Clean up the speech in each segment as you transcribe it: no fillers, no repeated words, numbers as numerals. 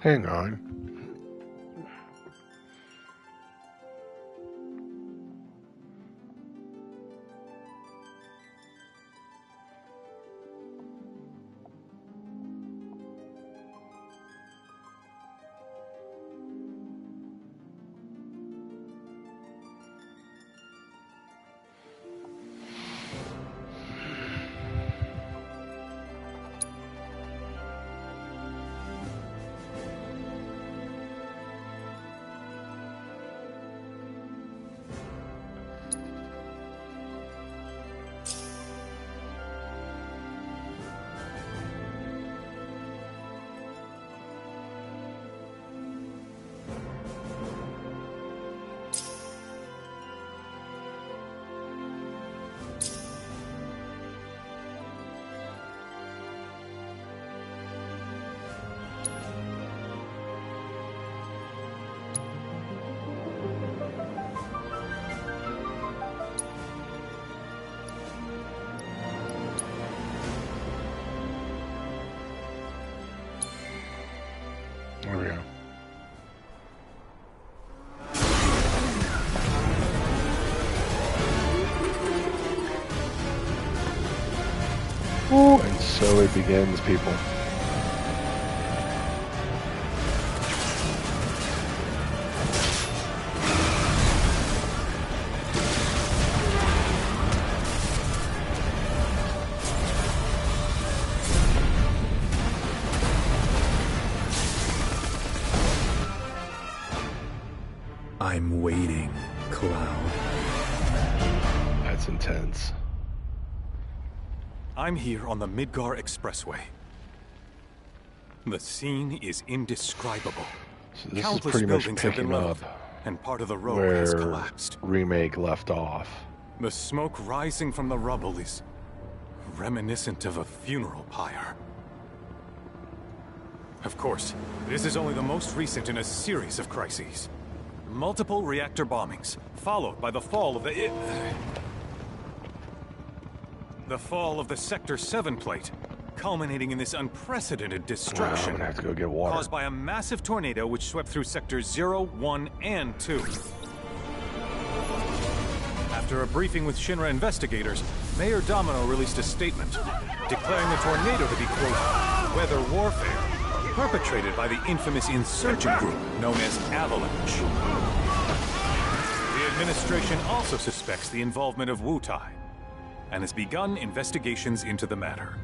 Hang on. There we go. Ooh, and so it begins, people. I'm waiting, Cloud. That's intense. I'm here on the Midgar Expressway. The scene is indescribable. So this Countless is pretty much buildings have been picking up leveled, and part of the road has where collapsed. Remake left off. The smoke rising from the rubble is reminiscent of a funeral pyre. Of course, this is only the most recent in a series of crises. Multiple reactor bombings, followed by the fall of the Sector 7 plate, culminating in this unprecedented destruction. I'm gonna have to go get water. Caused by a massive tornado which swept through Sectors 0, 1, and 2. After a briefing with Shinra investigators, Mayor Domino released a statement, declaring the tornado to be, quote, weather warfare, perpetrated by the infamous insurgent group known as Avalanche. The administration also suspects the involvement of Wutai, and has begun investigations into the matter.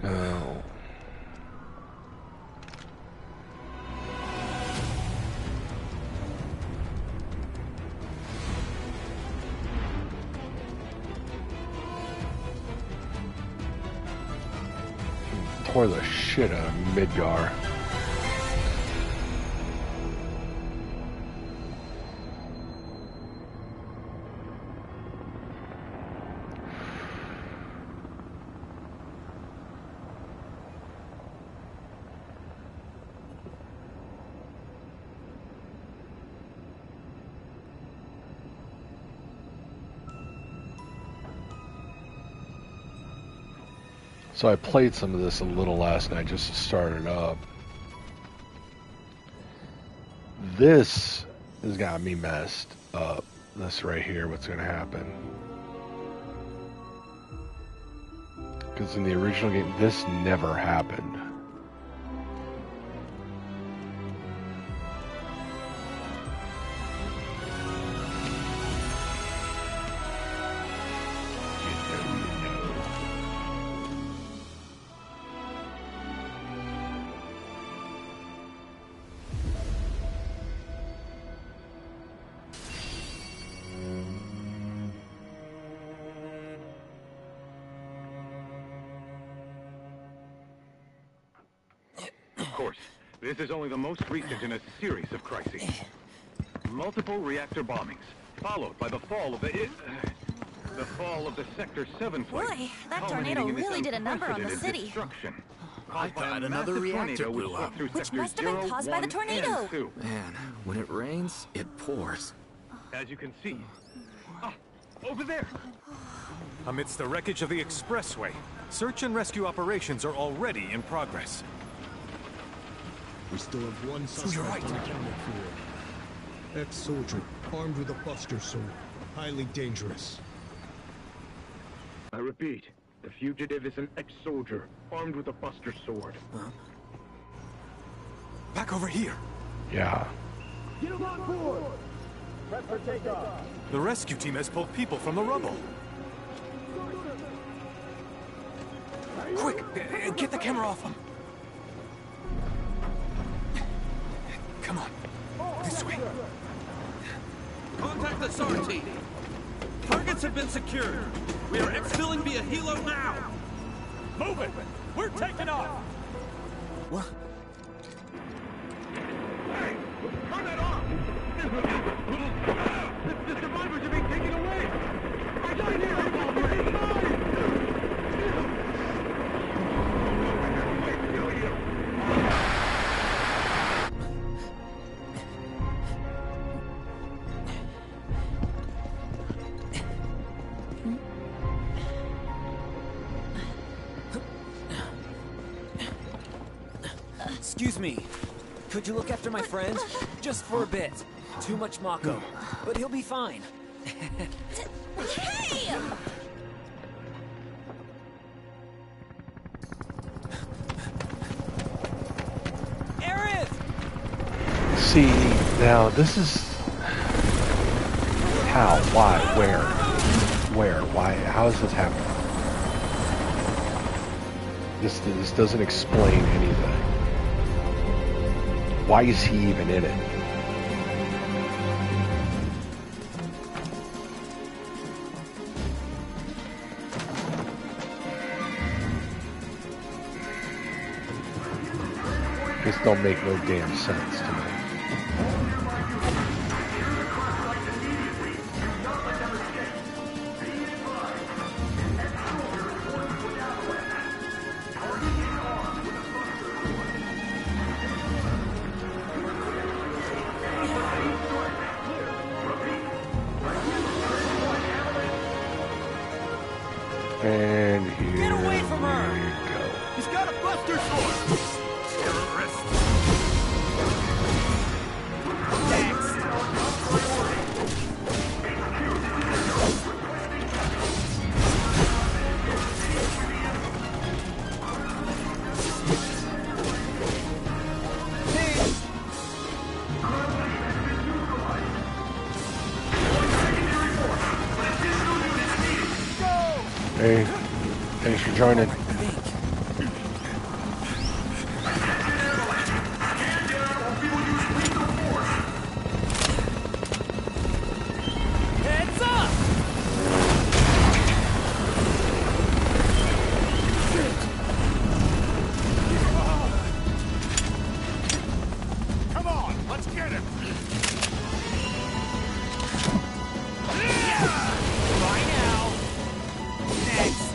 Oh. Tore the shit out of Midgar. So I played some of this a little last night just to start it up. This has got me messed up. This right here, what's going to happen. Because in the original game, this never happened. Of course, this is only the most recent in a series of crises. Multiple reactor bombings, followed by the fall of the Sector 7 plate. Boy, that tornado really did a number on the city. I thought another reactor blew up. Which must have been caused by the tornado. Man, when it rains, it pours. As you can see. Ah, over there! Amidst the wreckage of the expressway, search and rescue operations are already in progress. We still have one suspect unaccounted for. Ex-soldier, armed with a buster sword. Highly dangerous. I repeat, the fugitive is an ex-soldier, armed with a buster sword. Back over here. Yeah. Get him on board! Prep for takeoff! The rescue team has pulled people from the rubble. Quick, get the camera off them. Come on, this way. Contact the SAR team. Targets have been secured. We are exfilling via helo now. Move it! We're taking off! What? Hey! Turn that off! The survivors are being taken away! I got here! Excuse me. Could you look after my friend? Just for a bit. Too much Mako. But he'll be fine. Hey! Aerith! See, now this is how, why, where, why, how is this happening? This doesn't explain anything. Why is he even in it? This don't make no damn sense to me. And here Get away from her! we go. He's got a buster sword. Terrorist. Hey, thanks for joining. Heads up! Come on, let's get him! Right now. Next.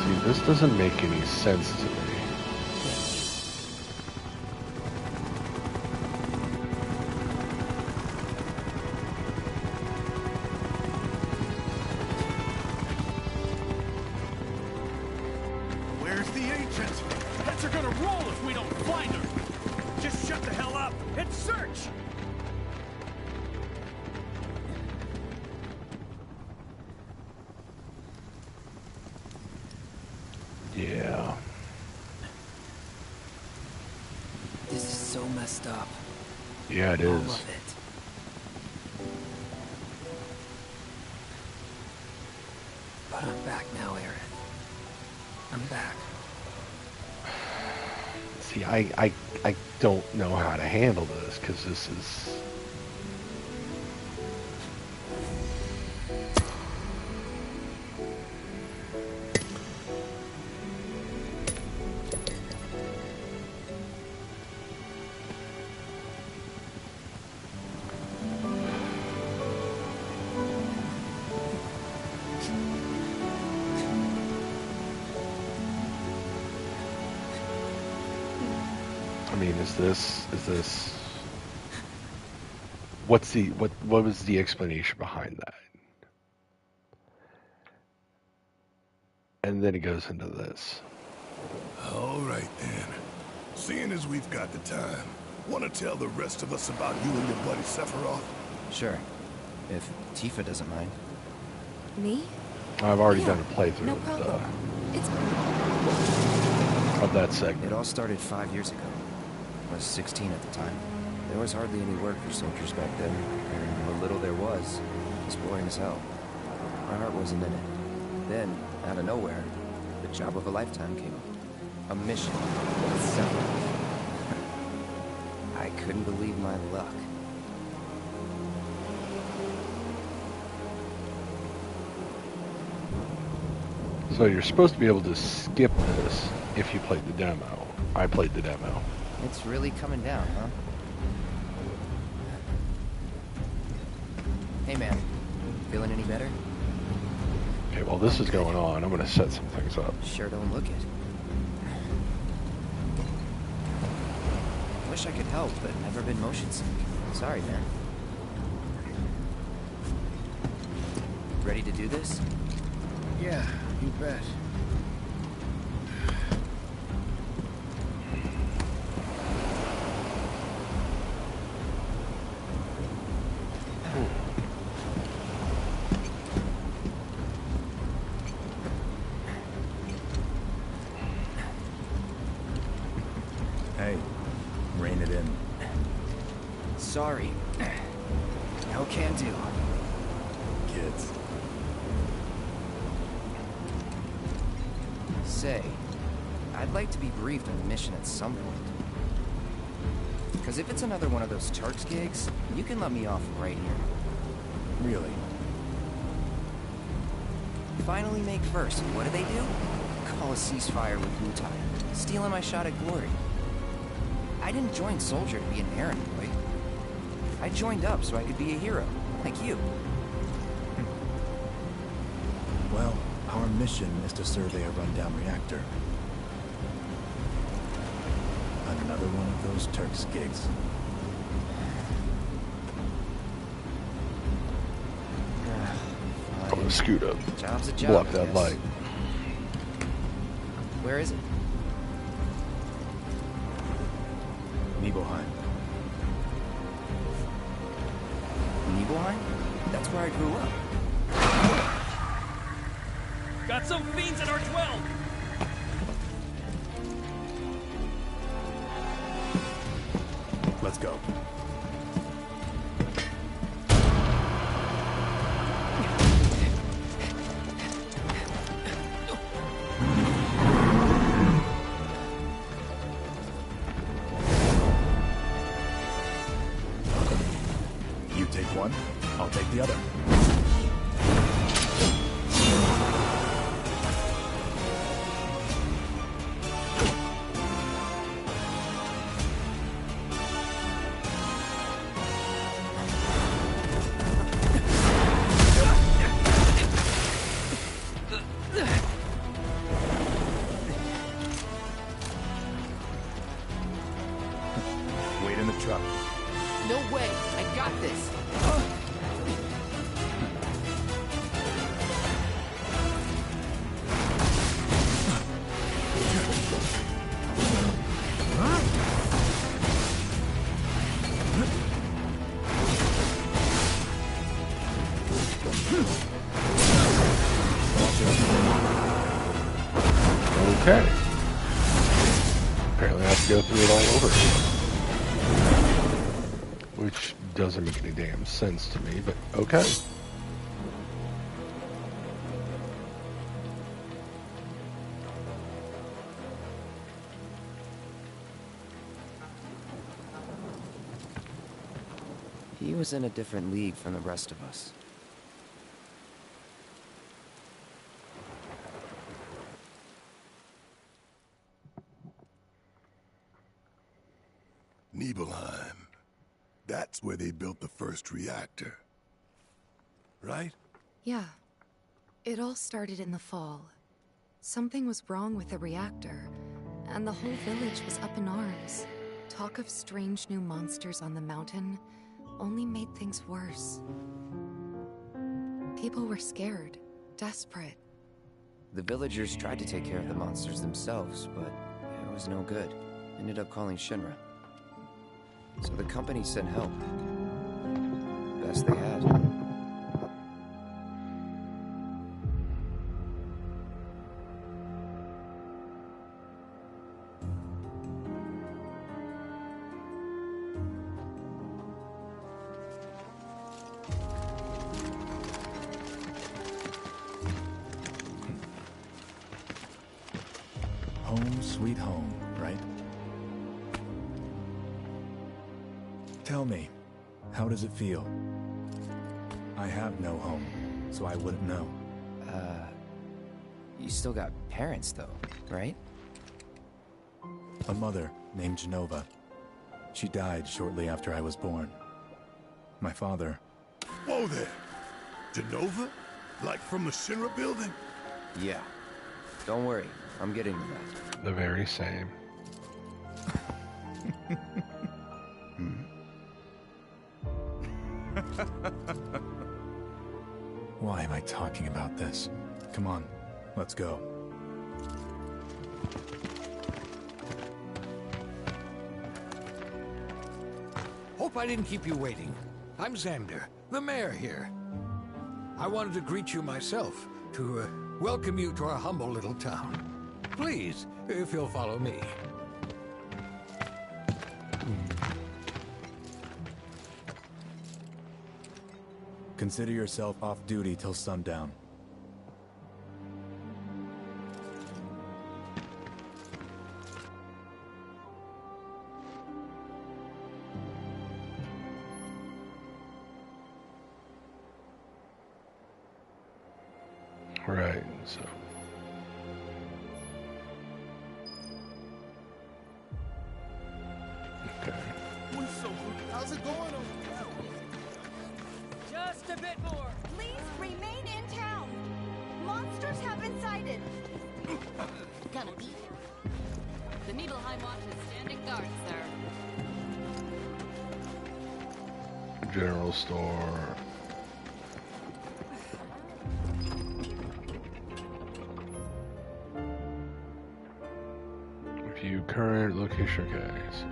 See, this doesn't make any sense to me. Where's the agent? Heads are gonna roll if we don't find her! Just shut the hell up and search! Yeah. This is so messed up. Yeah, it All is. of it. But I'm back now, Aerith. I'm back. See, I don't know how to handle this, because this is... mean, is this what was the explanation behind that? And then it goes into this. All right then. Seeing as we've got the time, want to tell the rest of us about you and your buddy Sephiroth? Sure. If Tifa doesn't mind. Me? I've already done a playthrough No problem. of that segment. It all started 5 years ago. I was 16 at the time. There was hardly any work for soldiers back then, and what little there was boring as hell. My heart wasn't in it. Then, out of nowhere, the job of a lifetime came up. A mission with Sephiroth. I couldn't believe my luck. So you're supposed to be able to skip this if you played the demo. I played the demo. It's really coming down, huh? Hey man, feeling any better? Okay, while this is going on, I'm going to set some things up. Sure don't look it. Wish I could help, but never been motion sick. Sorry, man. Ready to do this? Yeah, you bet. Hey, rein it in. Sorry. No can do. Kids. Say, I'd like to be briefed on the mission at some point. Because if it's another one of those Turks gigs, you can let me off right here. Really? Finally make first, and what do? Call a ceasefire with Wutai, stealing my shot at glory. I didn't join Soldier to be an errand boy. I joined up so I could be a hero, like you. Well, our mission is to survey a rundown reactor. Another one of those Turks gigs. I'm going to scoot up. Job's a job, Block I that guess. light. Where is it? Nibelheim. Nibelheim? That's where I grew up. Got some fiends at our 12! Let's go. You take one, I'll take the other. Wait in the truck. No way! I got this! Okay. Apparently I have to go through it all over again. Which doesn't make any damn sense to me, but okay. He was in a different league from the rest of us. Nibelheim. That's where they built the first reactor. Right? Yeah. It all started in the fall. Something was wrong with the reactor, and the whole village was up in arms. Talk of strange new monsters on the mountain only made things worse. People were scared, desperate. The villagers tried to take care of the monsters themselves, but it was no good. Ended up calling Shinra. So the company sent help. Best they had. Home sweet home, right? Tell me, how does it feel? I have no home, so I wouldn't know. You still got parents though, right? A mother named Genova. She died shortly after I was born. My father... Whoa there! Genova? Like from the Shinra building? Yeah. Don't worry, I'm getting to that. The very same. Why am I talking about this? Come on, let's go. Hope I didn't keep you waiting. I'm Xander, the mayor here. I wanted to greet you myself, to welcome you to our humble little town. Please, if you'll follow me. Consider yourself off duty till sundown. Right, so. Okay. How's it going? Just a bit more. Please remain in town. Monsters have been sighted. Gonna be here. The Nibelheim Watch is standing guard, sir. General store. View current location, guys.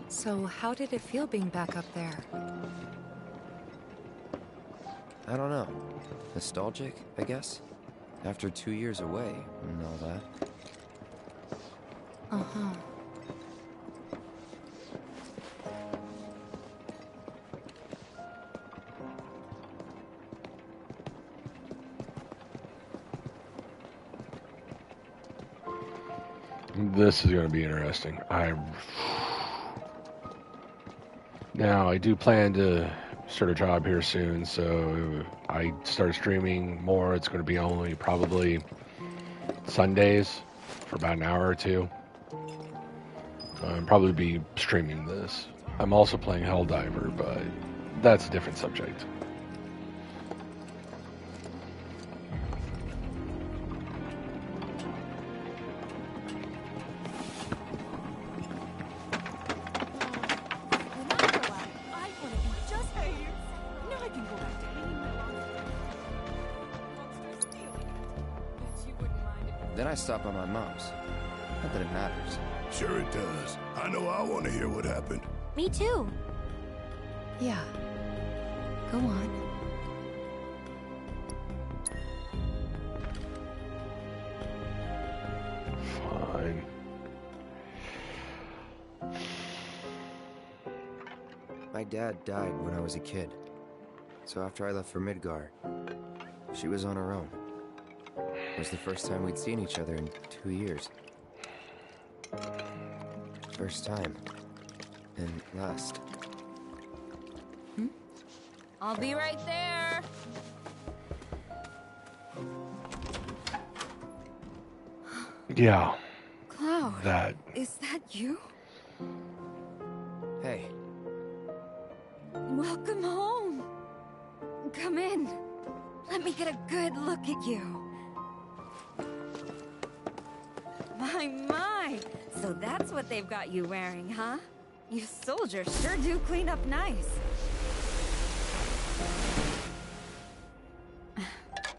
So how did it feel being back up there? I don't know. Nostalgic, I guess? After 2 years away and all that. Uh-huh. This is going to be interesting. Now, I do plan to start a job here soon, so I start streaming more. It's going to be only probably Sundays for about an hour or two. I'll probably be streaming this. I'm also playing Helldiver, but that's a different subject. Then I stop by my mom's. Not that it matters. Sure it does. I know I want to hear what happened. Me too. Yeah. Go on. Fine. My dad died when I was a kid. So after I left for Midgar, she was on her own. It was the first time we'd seen each other in 2 years. First time. And last. I'll be right there. Yeah. Cloud. That. Is that you? Hey. Welcome home. Come in. Let me get a good look at you. My. So that's what they've got you wearing, huh? You soldiers sure do clean up nice.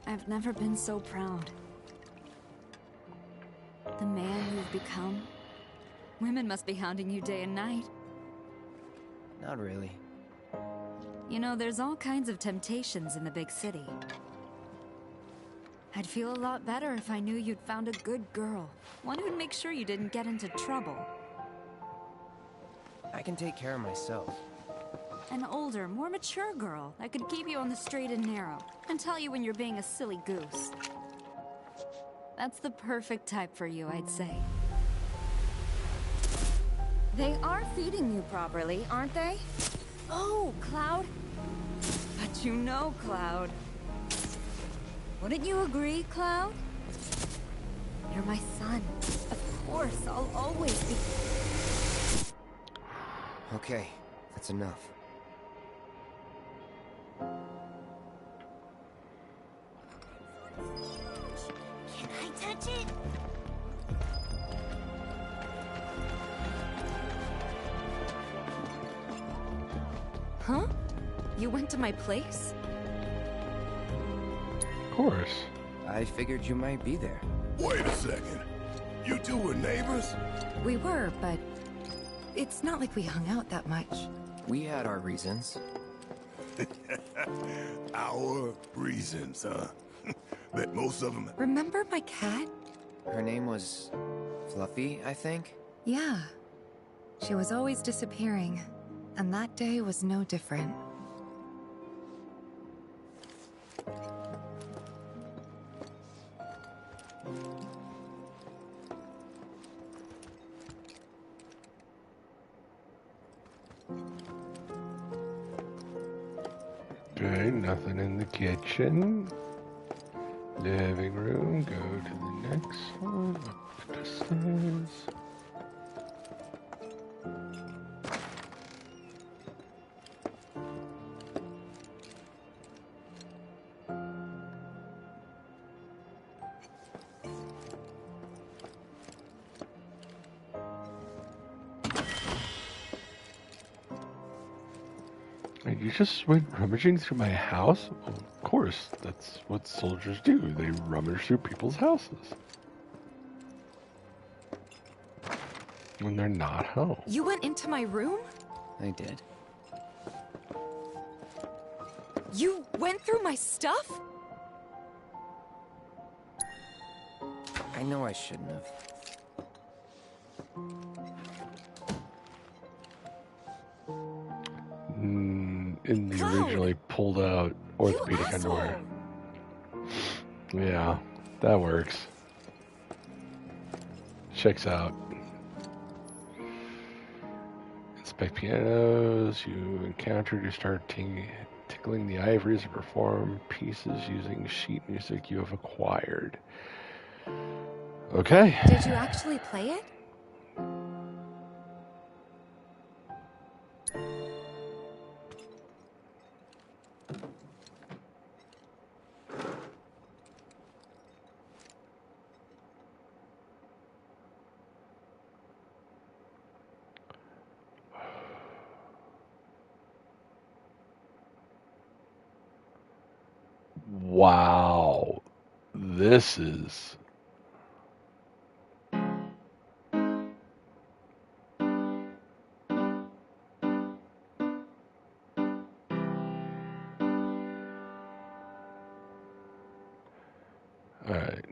I've never been so proud. The man you've become. Women must be hounding you day and night. Not really. You know, there's all kinds of temptations in the big city. I'd feel a lot better if I knew you'd found a good girl. One who'd make sure you didn't get into trouble. I can take care of myself. An older, more mature girl that could keep you on the straight and narrow and tell you when you're being a silly goose. That's the perfect type for you, I'd say. They are feeding you properly, aren't they? Oh, Cloud. But you know, Cloud. Wouldn't you agree, Cloud? You're my son. Of course, I'll always be... Okay, that's enough. Can I touch it? Huh? You went to my place? Of course. I figured you might be there. Wait a second. You two were neighbors? We were, but it's not like we hung out that much. We had our reasons. Our reasons, huh? Bet most of them... Remember my cat? Her name was... Fluffy, I think? Yeah. She was always disappearing, and that day was no different. Okay, nothing in the kitchen. Living room, go to the next one, up the stairs. Wait, you just went rummaging through my house? Well, of course, that's what soldiers do. They rummage through people's houses. When they're not home. You went into my room? I did. You went through my stuff? I know I shouldn't have. In the originally pulled out orthopedic underwear. Yeah, that works. Checks out. Inspect pianos. You encountered, you start tickling the ivories to perform pieces using sheet music you have acquired. Okay. Did you actually play it? Wow. This is... Alright.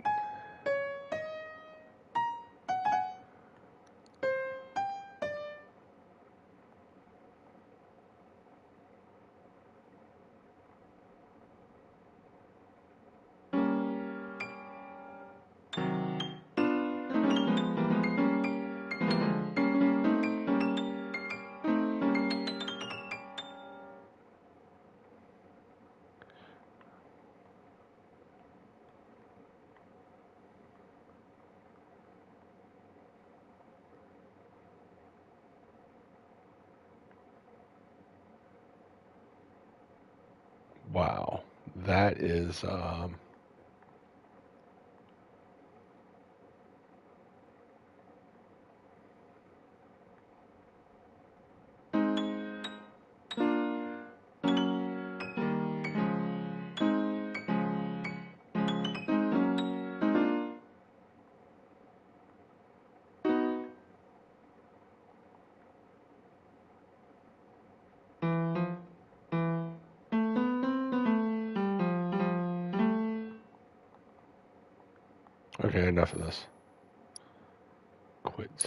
that is okay, enough of this. Quit.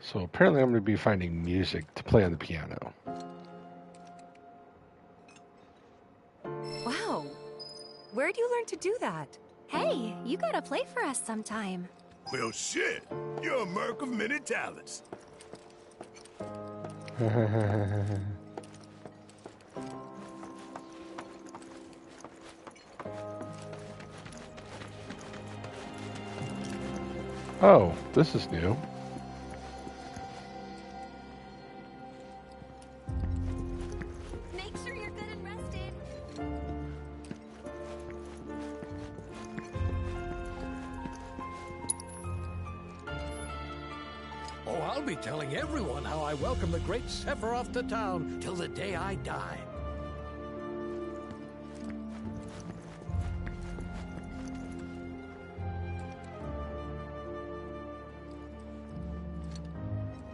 So apparently I'm going to be finding music to play on the piano. Wow. Where'd you learn to do that? Hey, you gotta play for us sometime. Well, shit. You're a merc of many talents. Oh, this is new. Make sure you're good and rested. Oh, I'll be telling everyone how I welcome the great Sephiroth to town till the day I die.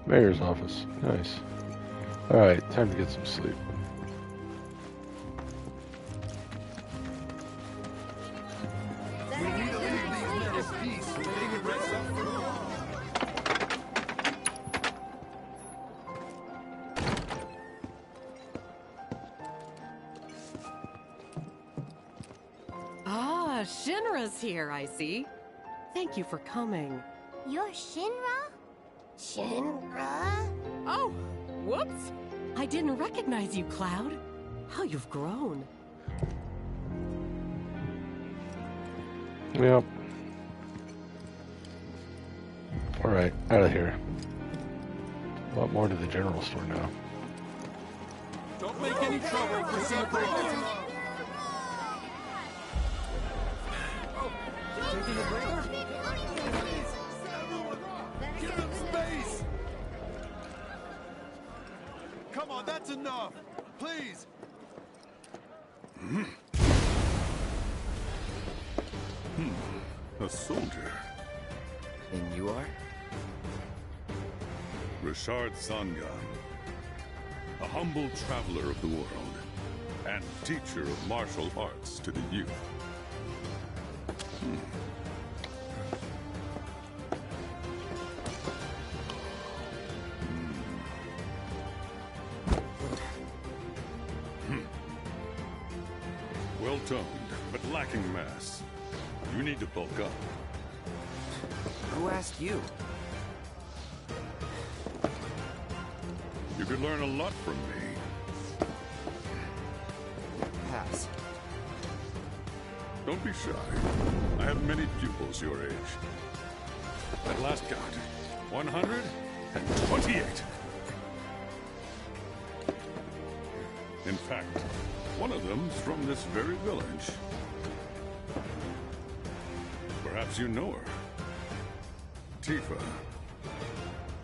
Mayor's office. Nice. Alright, time to get some sleep. Ah, Shinra's here, I see. Thank you for coming. You're Shinra? Shinra? Oh, whoops. I didn't recognize you, Cloud. How you've grown. Yep. Alright, out of here. A lot more to the general store now. Don't make any trouble for Sephiroth. Taking a breather? Give him space! Come on, that's enough! Please! A soldier. And you are? Richard Sangan. A humble traveler of the world. And teacher of martial arts to the youth. Well-toned, but lacking mass. You need to bulk up. Who asked you? You could learn a lot from me. Pass. Don't be shy. I have many pupils your age. At last count, 128. In fact, one of them's from this very village. Perhaps you know her. Tifa.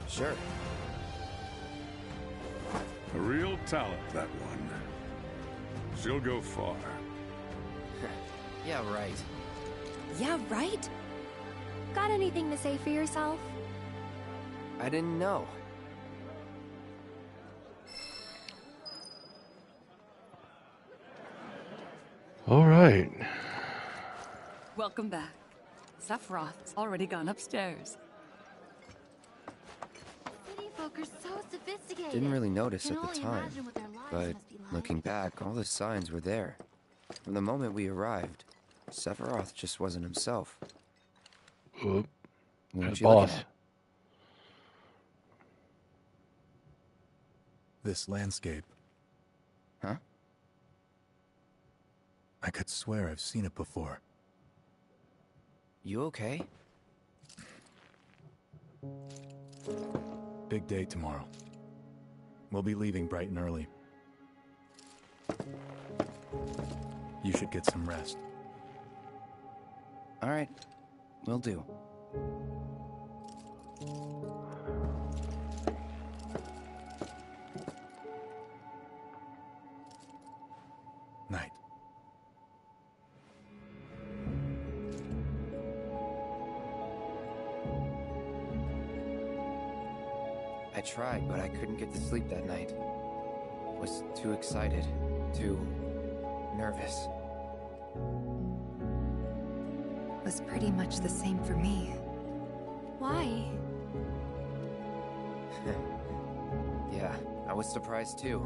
Sure. A real talent, that one. She'll go far. Yeah, right. Yeah, right? Got anything to say for yourself? I didn't know. Alright. Welcome back. Sephiroth's already gone upstairs. City folk are so sophisticated. Didn't really notice Can at the only time, imagine what their lives but must be like. looking back, all the signs were there. From the moment we arrived, Sephiroth just wasn't himself. Oop. What The you looking boss. at? This landscape. Huh? I could swear I've seen it before. You okay? Big day tomorrow. We'll be leaving bright and early. You should get some rest. All right, will do. Night. I tried, but I couldn't get to sleep that night. Was too excited, too nervous. Was pretty much the same for me. Why? Yeah, I was surprised too.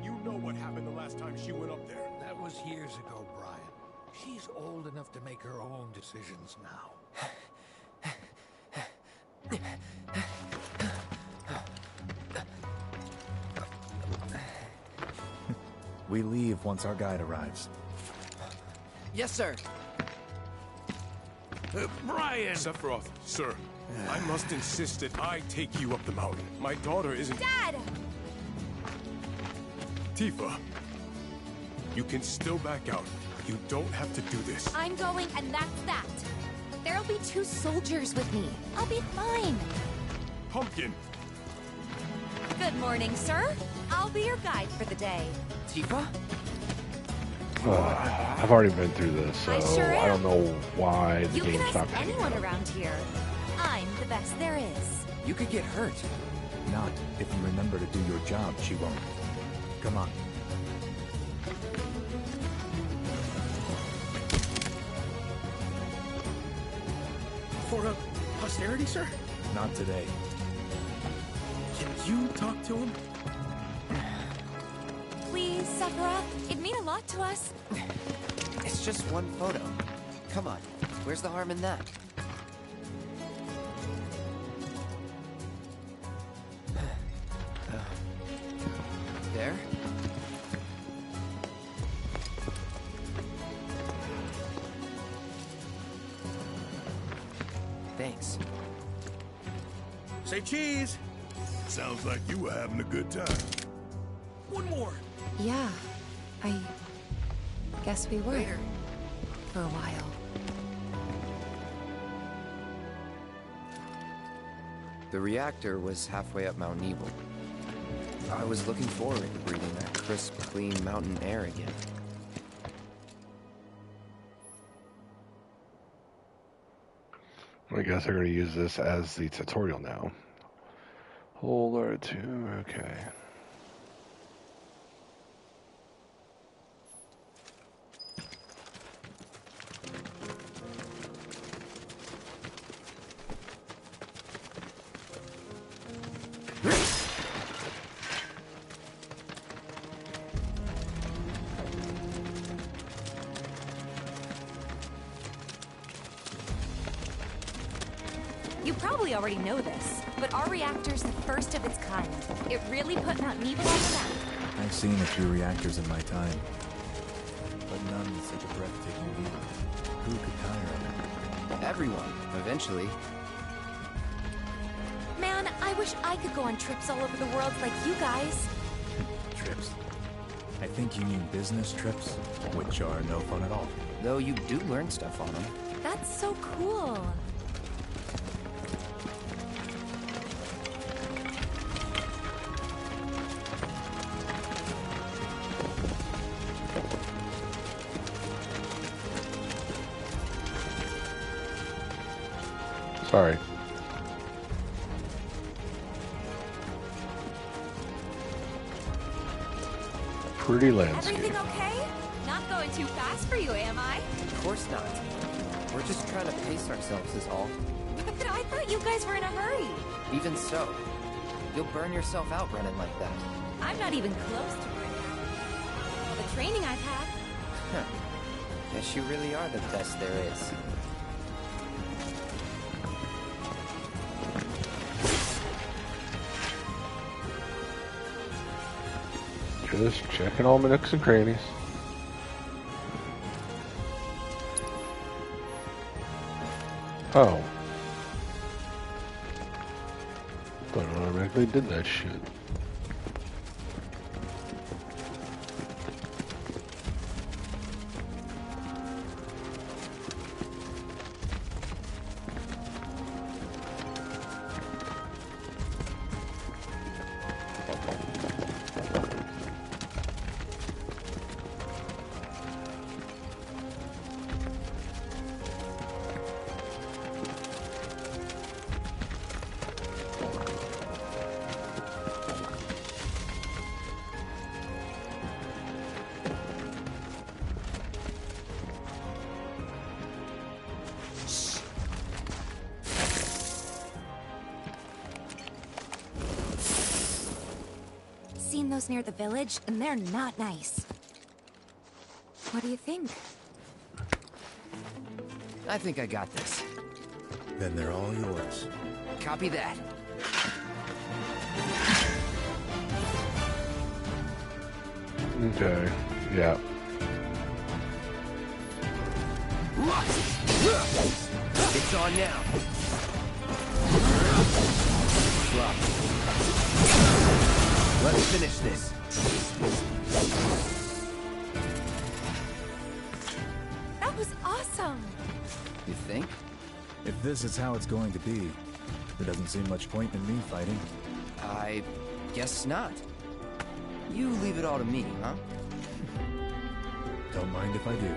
You know what happened the last time she went up there. That was years ago, Brian. She's old enough to make her own decisions now. We leave once our guide arrives. Yes, sir. Brian! Sephiroth, sir, I must insist that I take you up the mountain. My daughter isn't... Dad! Tifa, you can still back out. You don't have to do this. I'm going, and that's that. There'll be 2 soldiers with me. I'll be fine. Pumpkin! Good morning, sir. I'll be your guide for the day. Tifa? I've already been through this, so I don't know why the You can game's not ask picking anyone it up. around here. I'm the best there is. You could get hurt. Not if you remember to do your job, she won't. Come on. For posterity, sir? Not today. Can you talk to him? Please, Sephiroth. It'd mean a lot to us. It's just one photo. Come on, where's the harm in that? There? Thanks. Say cheese! Sounds like you were having a good time. One more! Yeah, I guess we were. For a while. The reactor was halfway up Mount Evil. I was looking forward to breathing that crisp, clean mountain air again. I guess I'm going to use this as the tutorial now. Hold R2, okay. You probably already know this, but our reactor's the first of its kind. It really put Mount Evil on the map. I've seen a few reactors in my time, but none with such a breathtaking view. Who could tire of it? Everyone, eventually. Man, I wish I could go on trips all over the world like you guys. Trips. I think you mean business trips, which are no fun at all. Though you do learn stuff on them. That's so cool. Sorry. Pretty landscape. Everything okay? Not going too fast for you, am I? Of course not. We're just trying to pace ourselves is all. But I thought you guys were in a hurry. Even so, you'll burn yourself out running like that. I'm not even close to burning out. The training I've had. Huh. Guess you really are the best there is. Just checking all my nooks and crannies. Oh. like they did that shit. Seen those near the village, and they're not nice. What do you think? I think I got this. Then they're all yours. Copy that. Okay, yeah. It's on now. Let's finish this. That was awesome! You think? If this is how it's going to be, there doesn't seem much point in me fighting. I guess not. You leave it all to me, huh? Don't mind if I do.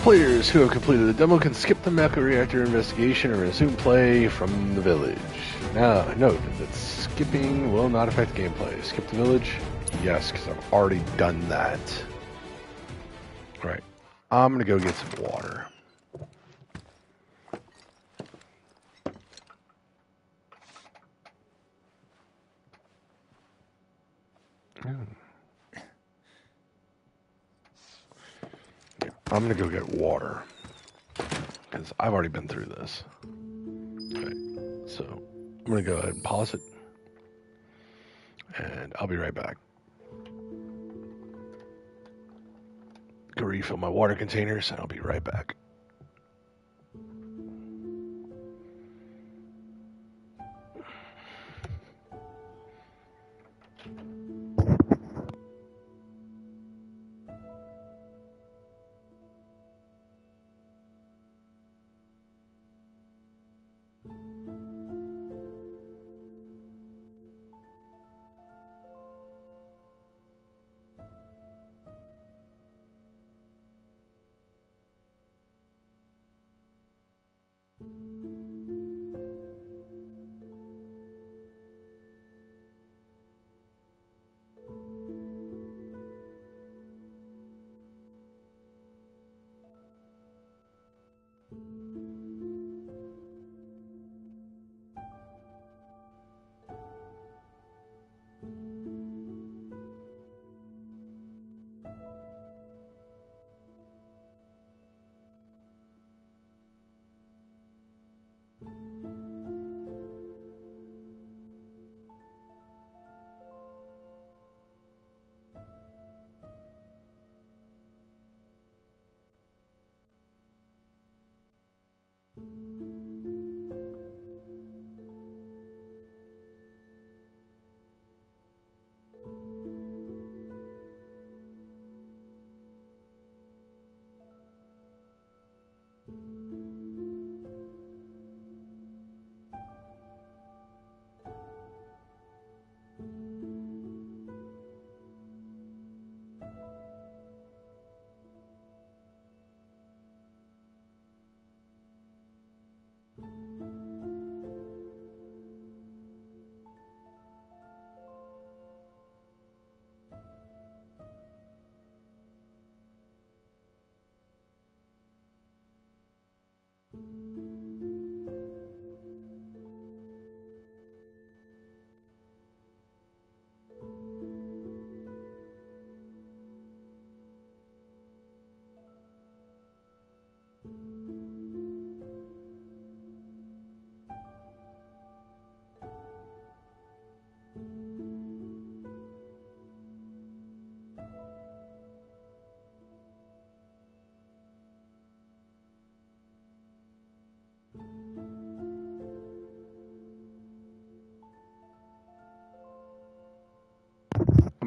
Players who have completed the demo can skip the mecha reactor investigation and resume play from the village. Now, note that skipping will not affect gameplay. Skip the village? Yes, because I've already done that. Right. I'm going to go get some water. I'm going to go get water. Because I've already been through this. Okay. So, I'm going to go ahead and pause it. And I'll be right back. Go refill my water containers, and I'll be right back.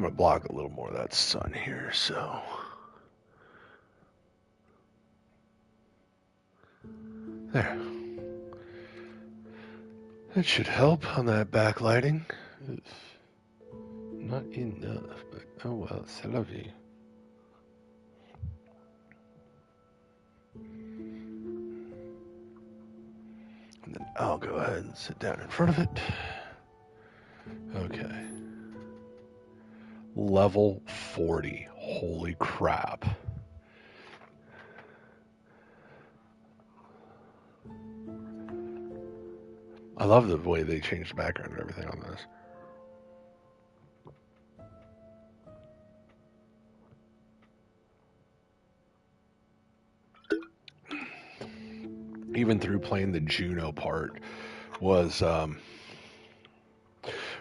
gonna block a little more of that sun here, so. There. That should help on that backlighting. It's not enough, but oh well, c'est la vie. And then I'll go ahead and sit down in front of it. Okay. Level 40. Holy crap. I love the way they changed the background and everything on this. Even through playing the Juno part was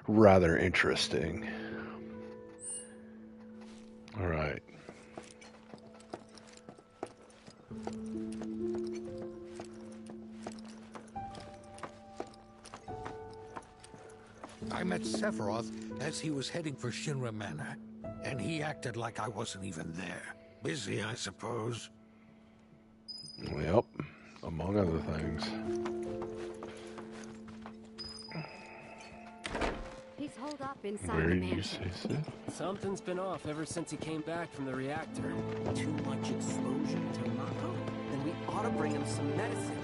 rather interesting. All right. I met Sephiroth as he was heading for Shinra Manor, and he acted like I wasn't even there. Busy, I suppose. Yep, among other things. He's holed up inside Where the did you mansion. say so? Something's been off ever since he came back from the reactor. Too much exposure to Mako? Then we ought to bring him some medicine.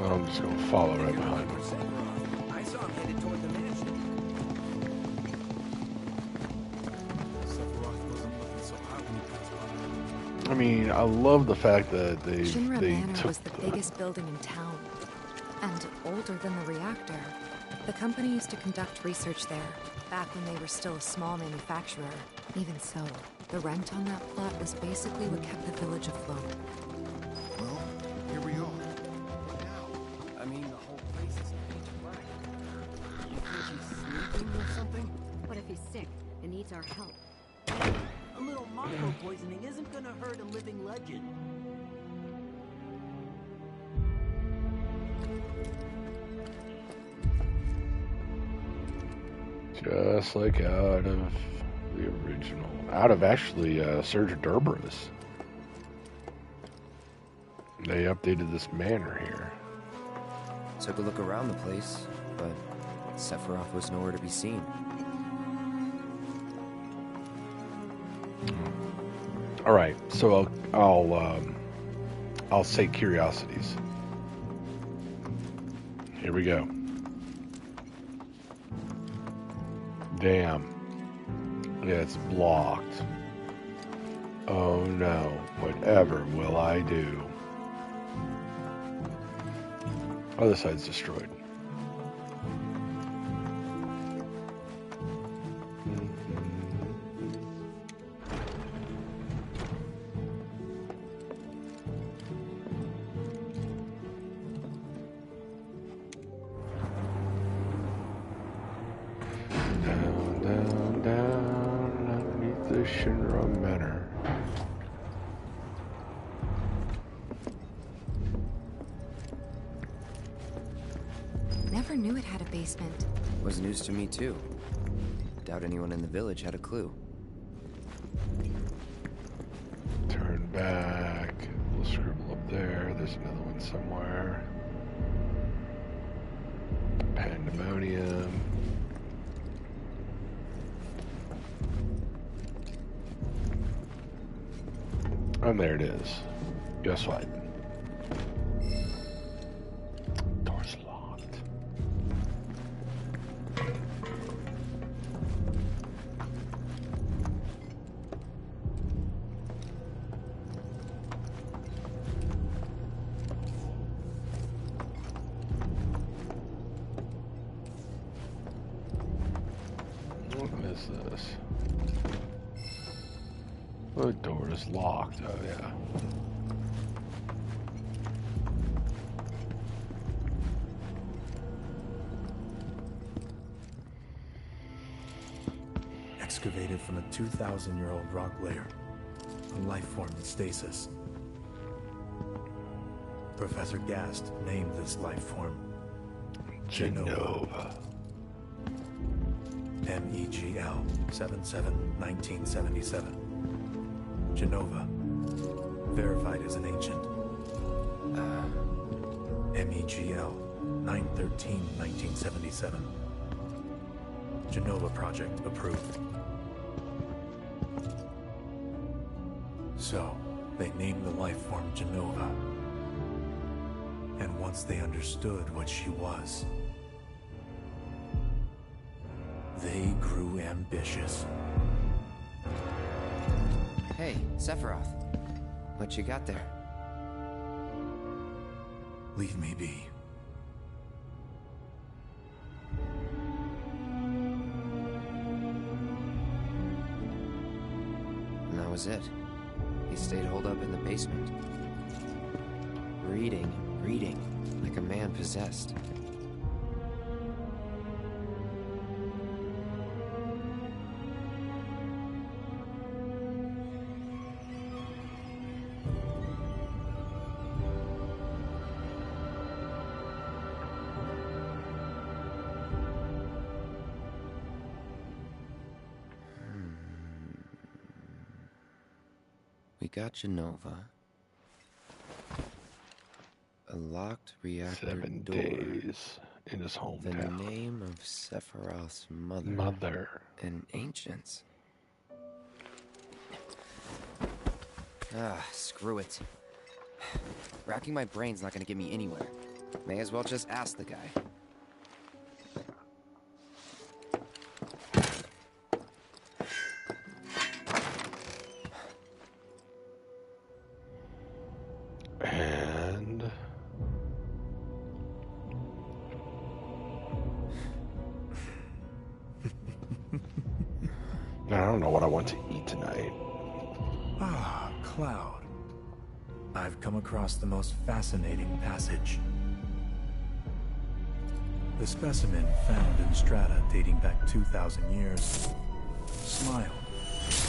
I'm just gonna follow right behind him. I saw him headed toward the mansion. I mean, I love the fact that Shinra they Manor took was the biggest building in town, and older than the reactor. The company used to conduct research there, back when they were still a small manufacturer. Even so, the rent on that plot was basically what kept the village afloat. Well, here we are. I mean, the whole place is pitch black. You think he's sleeping or something? What if he's sick and needs our help? A little Mako poisoning isn't gonna hurt a living legend. just like out of the original, out of actually Surge Derberus. They updated this manor here. Took a look around the place, but Sephiroth was nowhere to be seen. All right, so I'll say curiosities. Here we go. Damn. Yeah, it's blocked. Oh no, whatever will I do? Other side's destroyed. Down, down, down, underneath the Shinra Manor. Never knew it had a basement. Was news to me too. Doubt anyone in the village had a clue. Turn back. We'll scribble up there. There's another one somewhere. Pandemonium. And there it is. Guess what? Door's locked. What is this? The door is locked. Oh, yeah. Excavated from a 2,000-year-old rock layer. A life form in stasis. Professor Gast named this life form Jenova. MEGL 77-1977. Jenova. Verified as an ancient. MEGL 9/13/1977. Jenova project approved. So, they named the life form Jenova. And once they understood what she was, they grew ambitious. Hey, Sephiroth. What you got there? Leave me be. And that was it. He stayed holed up in the basement. Reading, like a man possessed. We got Jenova. A locked reactor 7 door. days in his hometown. The name of Sephiroth's mother. And ancients. Screw it. Racking my brain's not gonna get me anywhere. May as well just ask the guy. And I don't know what I want to eat tonight. Ah, Cloud. I've come across the most fascinating passage. The specimen found in strata dating back 2,000 years smiled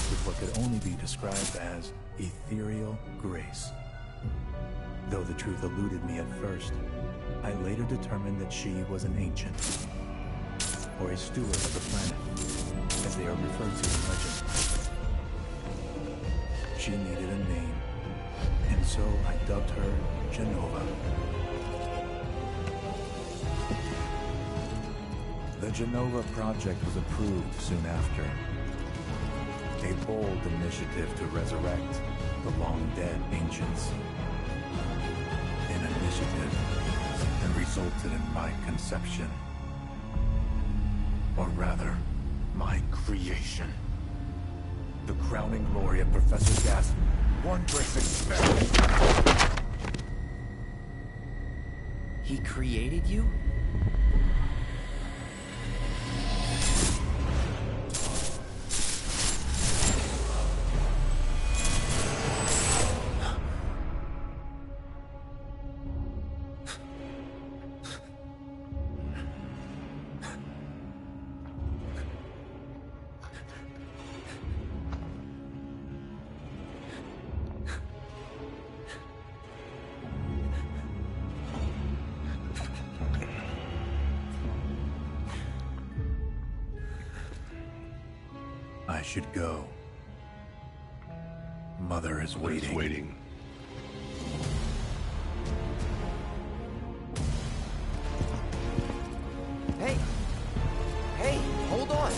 with what could only be described as ethereal grace. Though the truth eluded me at first, I later determined that she was an ancient, or a steward of the planet, as they are referred to in legend. She needed a name, and so I dubbed her Jenova. The Jenova project was approved soon after. A bold initiative to resurrect the long-dead ancients. An initiative that resulted in my conception. Or rather, my creation. The crowning glory of Professor Gast's wondrous experiment. He created you? I should go. Mother is waiting. Hey! Hey, hold on!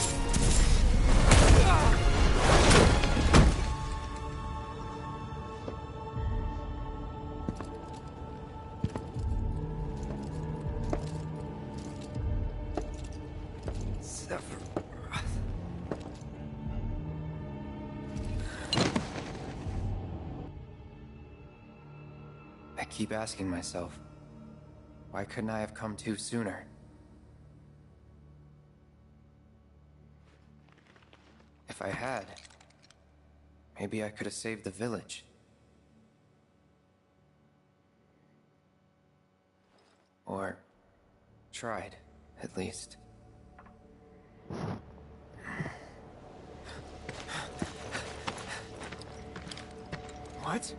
I keep asking myself, why couldn't I have come to sooner? If I had, maybe I could have saved the village. Or tried, at least. What?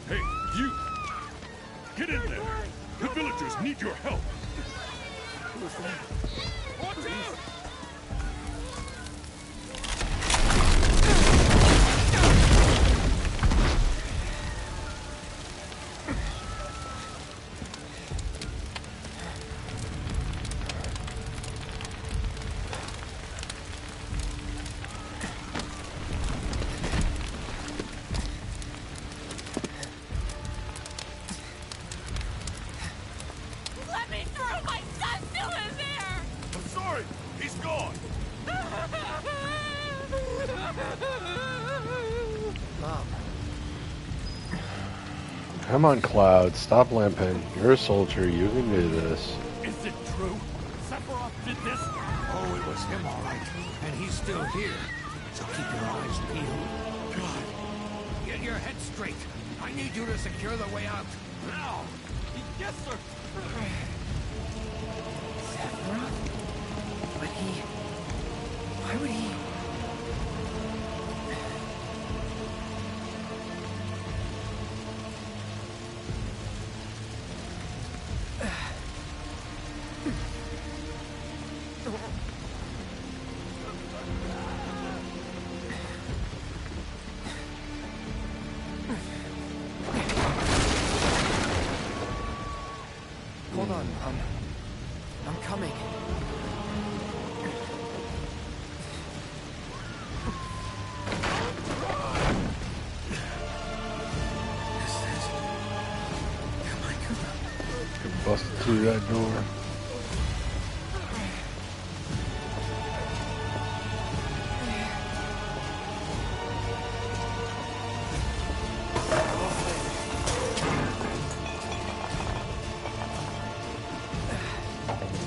Hey, you! Get in there! The villagers need your help! Watch out! Let me through! My son's still in there! I'm sorry! He's gone! Mom. Come on, Cloud. Stop limping. You're a soldier. You can do this. Is it true? Sephiroth did this? Oh, it was him, all right. And he's still here. So keep your eyes peeled. God, get your head straight. I need you to secure the way out. Now! Yes, sir! Sephiroth? But why would he... Hold on, I'm coming. Busted through that door.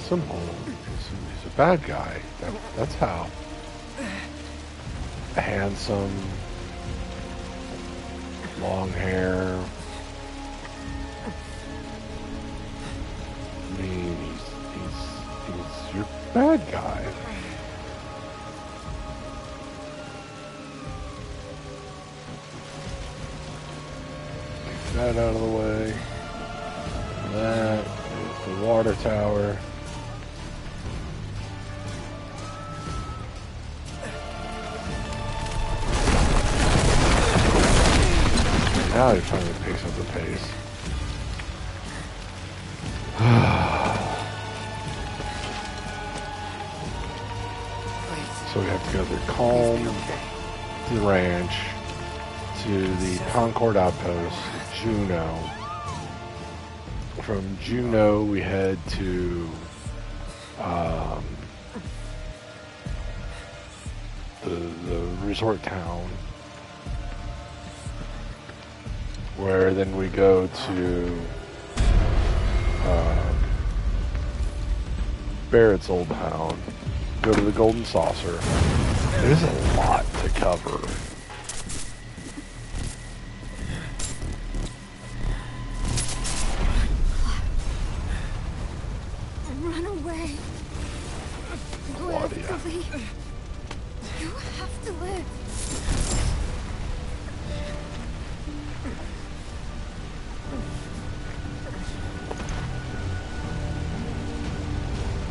Simple. He's a bad guy. That's how. Handsome, long hair. I mean, he's your bad guy. Take that out of the way. That is the water tower. Now he finally picks up the pace. So we have to go through Calm, the ranch, to the Concord outpost, Juneau. From Juneau we head to the resort town, where then we go to Barrett's old town, go to the Golden Saucer. There's a lot to cover. Run away. Claudia. Lily. You have to live.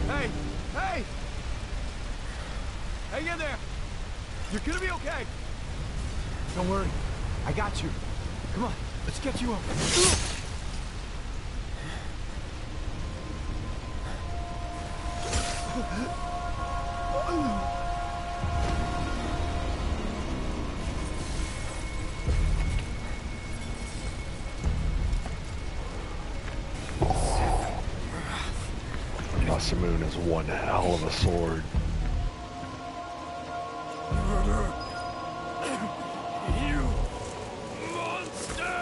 Hey! Hey! Hang in there! You're gonna be okay! Don't worry. I got you. Come on, let's get you up. Masamune is one hell of a sword. You monster!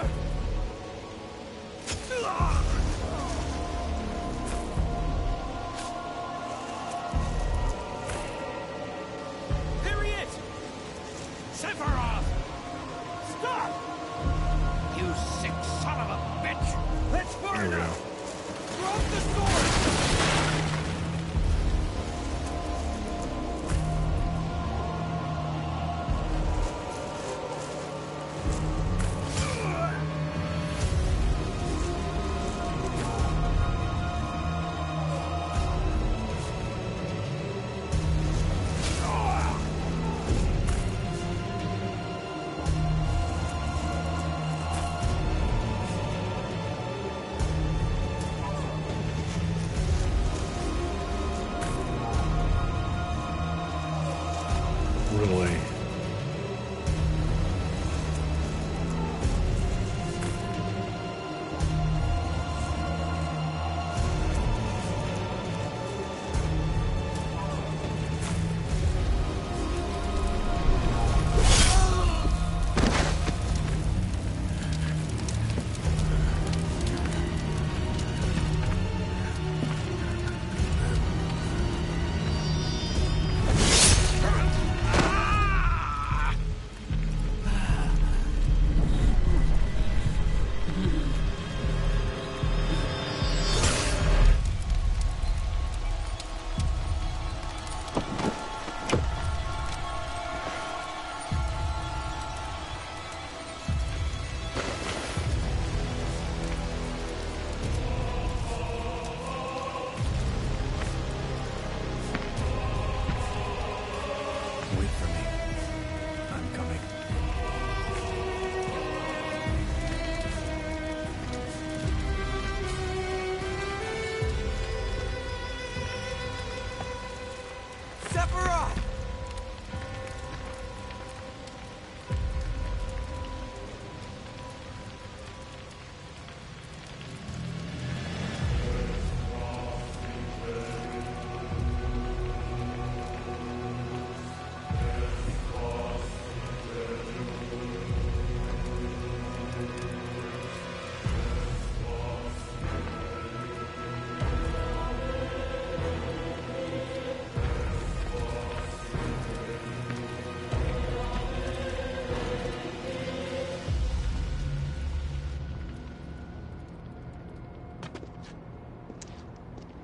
There he is! Sephiroth! Stop! You sick son of a bitch! Let's burn There we him! go. Drop the sword!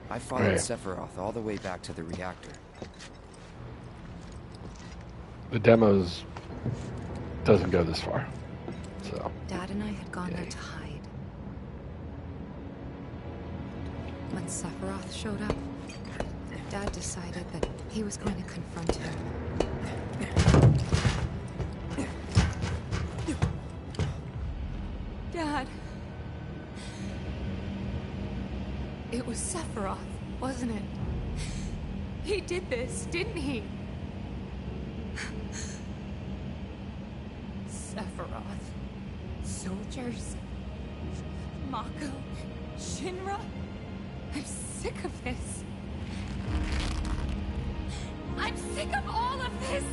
I followed Right. Sephiroth all the way back to the reactor. The demos doesn't go this far. So Dad and I had gone there to hide. When Sephiroth showed up, Dad decided that he was going to confront him. Dad! It was Sephiroth, wasn't it? He did this, didn't he? Sephiroth. Soldiers. Mako. Shinra. I'm sick of this. I'm sick of all of this!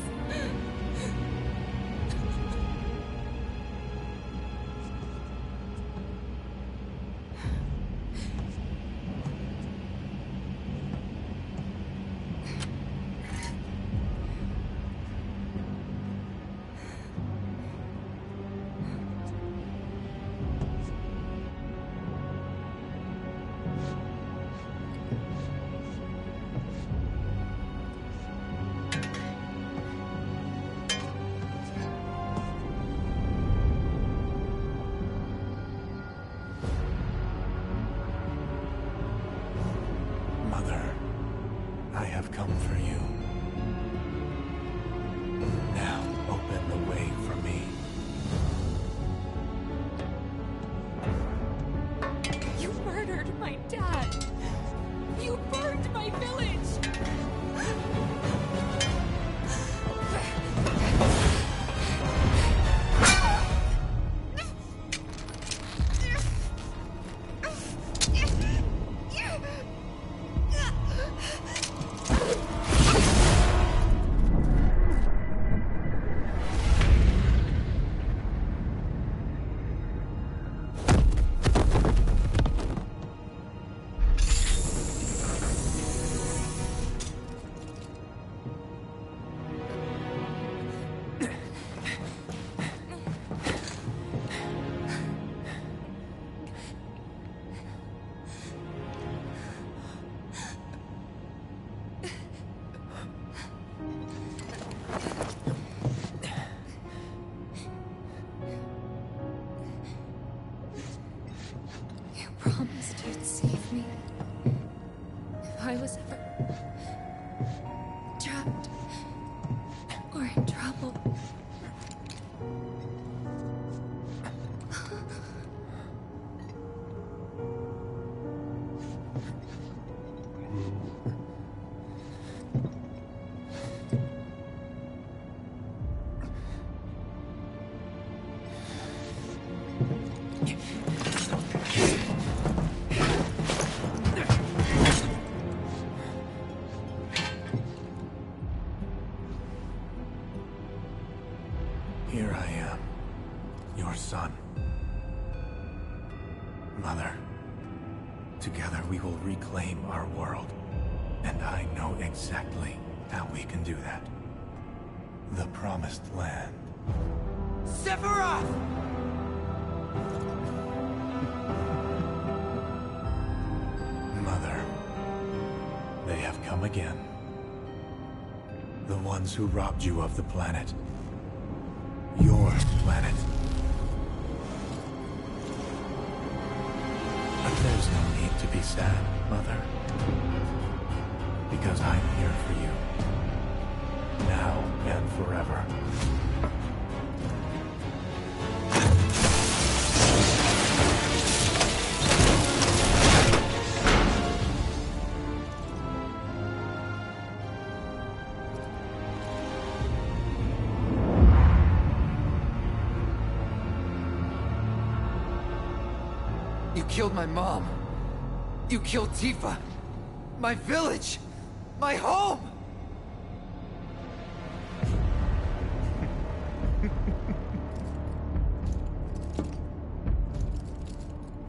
Mother, I have come for you. Now open the way for me. You murdered my dad! You burned my village! Promised you'd save me. If I was ever trapped or in trouble. Here I am, your son. Mother, together we will reclaim our world. And I know exactly how we can do that. The Promised Land. Sephiroth! Mother, they have come again. The ones who robbed you of the planet. Your planet. But there's no need to be sad, Mother. Because I'm here for you. Now and forever. You killed my mom. You killed Tifa. My village. My home.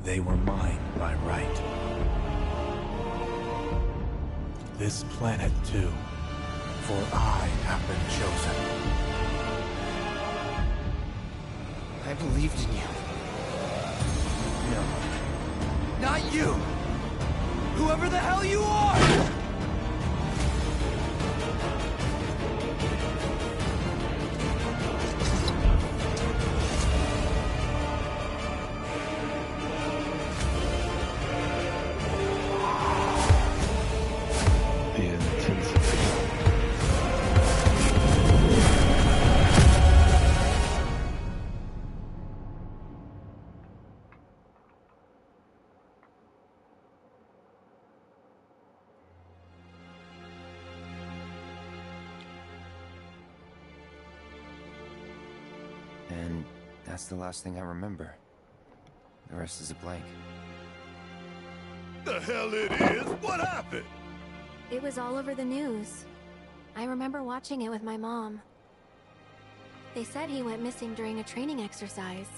They were mine by right. This planet too, for I have been chosen. I believed in you. No. Not you! Who Whoever the hell you are! And that's the last thing I remember. The rest is a blank. The hell it is? What happened? It was all over the news. I remember watching it with my mom. They said he went missing during a training exercise.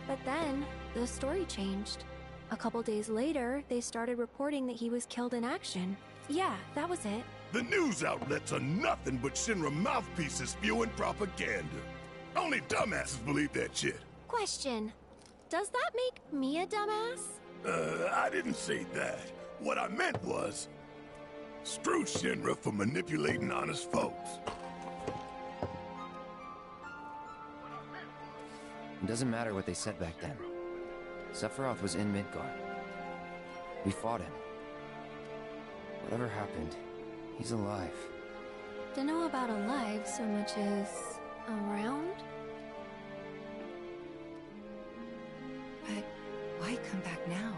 But then, the story changed. A couple days later, they started reporting that he was killed in action. Yeah, that was it. The news outlets are nothing but Shinra mouthpieces spewing propaganda. Only dumbasses believe that shit. Question. Does that make me a dumbass? I didn't say that. What I meant was, screw Shinra for manipulating honest folks. It doesn't matter what they said back then. Sephiroth was in Midgard. We fought him. Whatever happened, he's alive. Don't know about alive so much as around? But why come back now?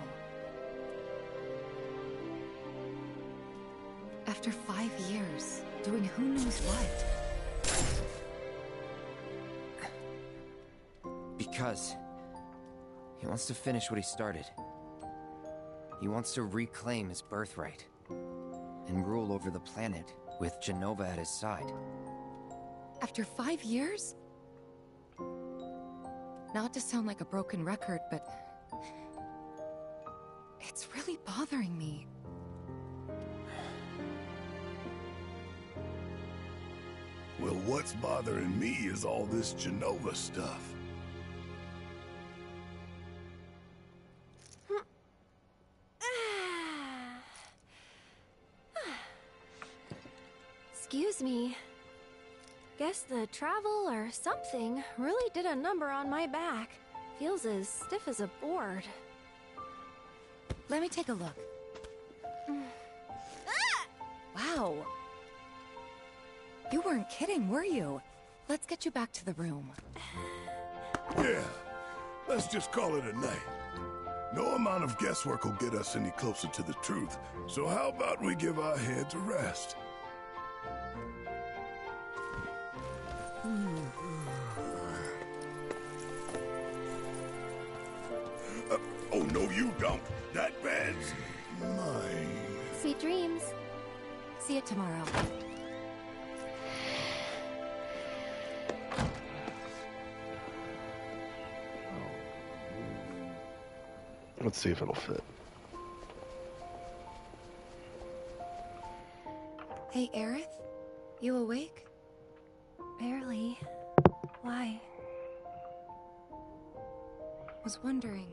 After 5 years, doing who knows what? Because he wants to finish what he started. He wants to reclaim his birthright and rule over the planet with Genova at his side. After 5 years? Not to sound like a broken record, but it's really bothering me. Well, what's bothering me is all this Genova stuff. Excuse me. Guess the travel or something really did a number on my back. Feels as stiff as a board. Let me take a look. Wow. You weren't kidding, were you? Let's get you back to the room. Yeah, let's just call it a night. No amount of guesswork will get us any closer to the truth, so how about we give our heads a rest? Oh, no, you don't. That bed's mine. Sweet dreams. See you tomorrow. Let's see if it'll fit. Hey, Aerith? You awake? Barely. Why? Was wondering,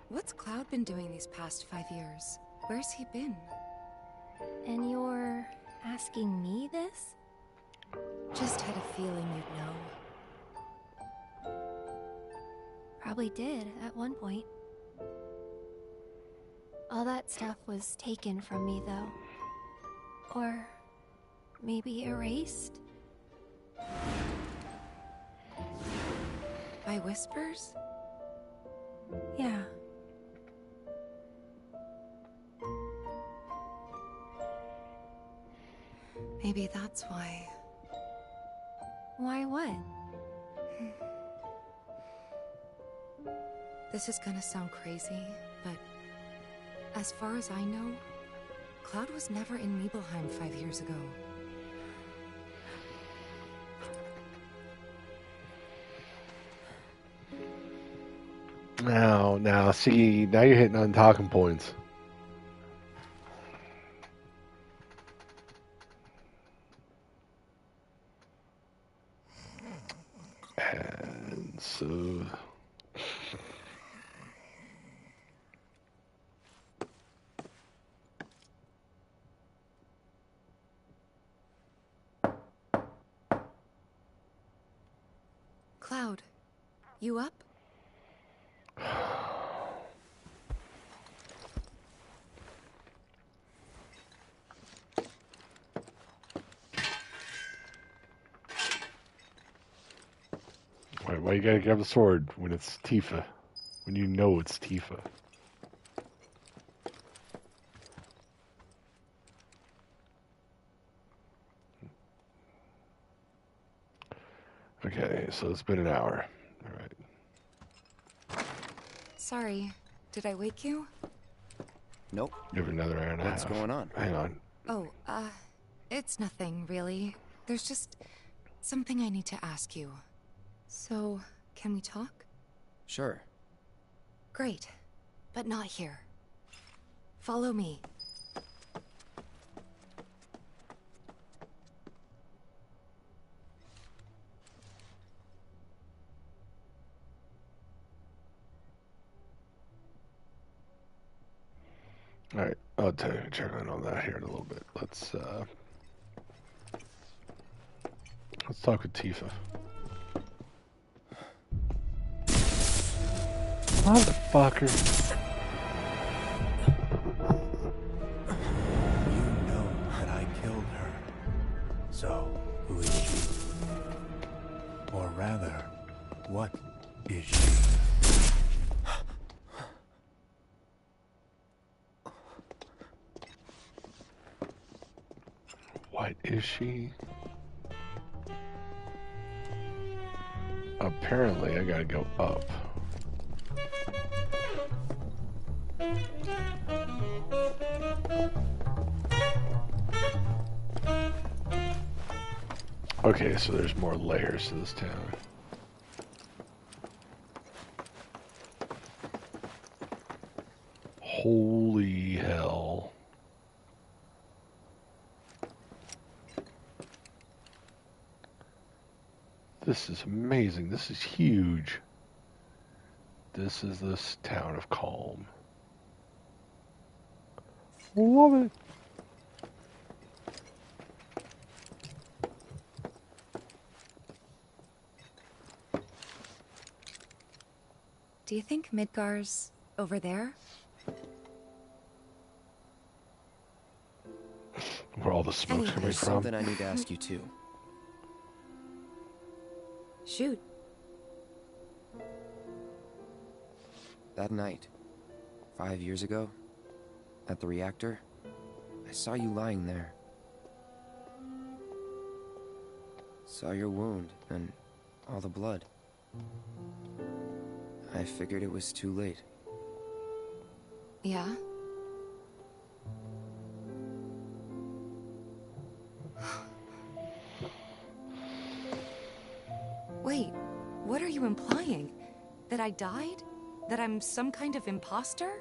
what's Cloud been doing these past 5 years? Where's he been? And you're asking me this? Just had a feeling you'd know. Probably did at one point. All that stuff was taken from me, though. Or maybe erased? By whispers? Yeah. Maybe that's why. Why what? This is gonna sound crazy, but as far as I know, Cloud was never in Nibelheim 5 years ago. Now, see, now you're hitting on talking points. And so... You up? Why you gotta grab the sword when it's Tifa? When you know it's Tifa? Okay, so it's been an hour. Alright. Sorry, did I wake you? Nope. You have another hour and a half. What's going on? Hang on. Oh, it's nothing, really. There's just something I need to ask you. So, can we talk? Sure. Great, but not here. Follow me. Alright, I'll check in on that here in a little bit. Let's talk with Tifa. Motherfucker. You know that I killed her. So, who is she? Or rather, what is she? What is she? Apparently, I gotta go up. Okay, so there's more layers to this town. Holy hell. This is amazing. This is huge. This is this town of Calm. Love it. Do you think Midgar's over there? Where all the smoke's coming There's from? something I need to ask you too. Shoot. That night, 5 years ago, at the reactor, I saw you lying there. Saw your wound and all the blood. I figured it was too late. Yeah? Wait, what are you implying? That I died? That I'm some kind of imposter?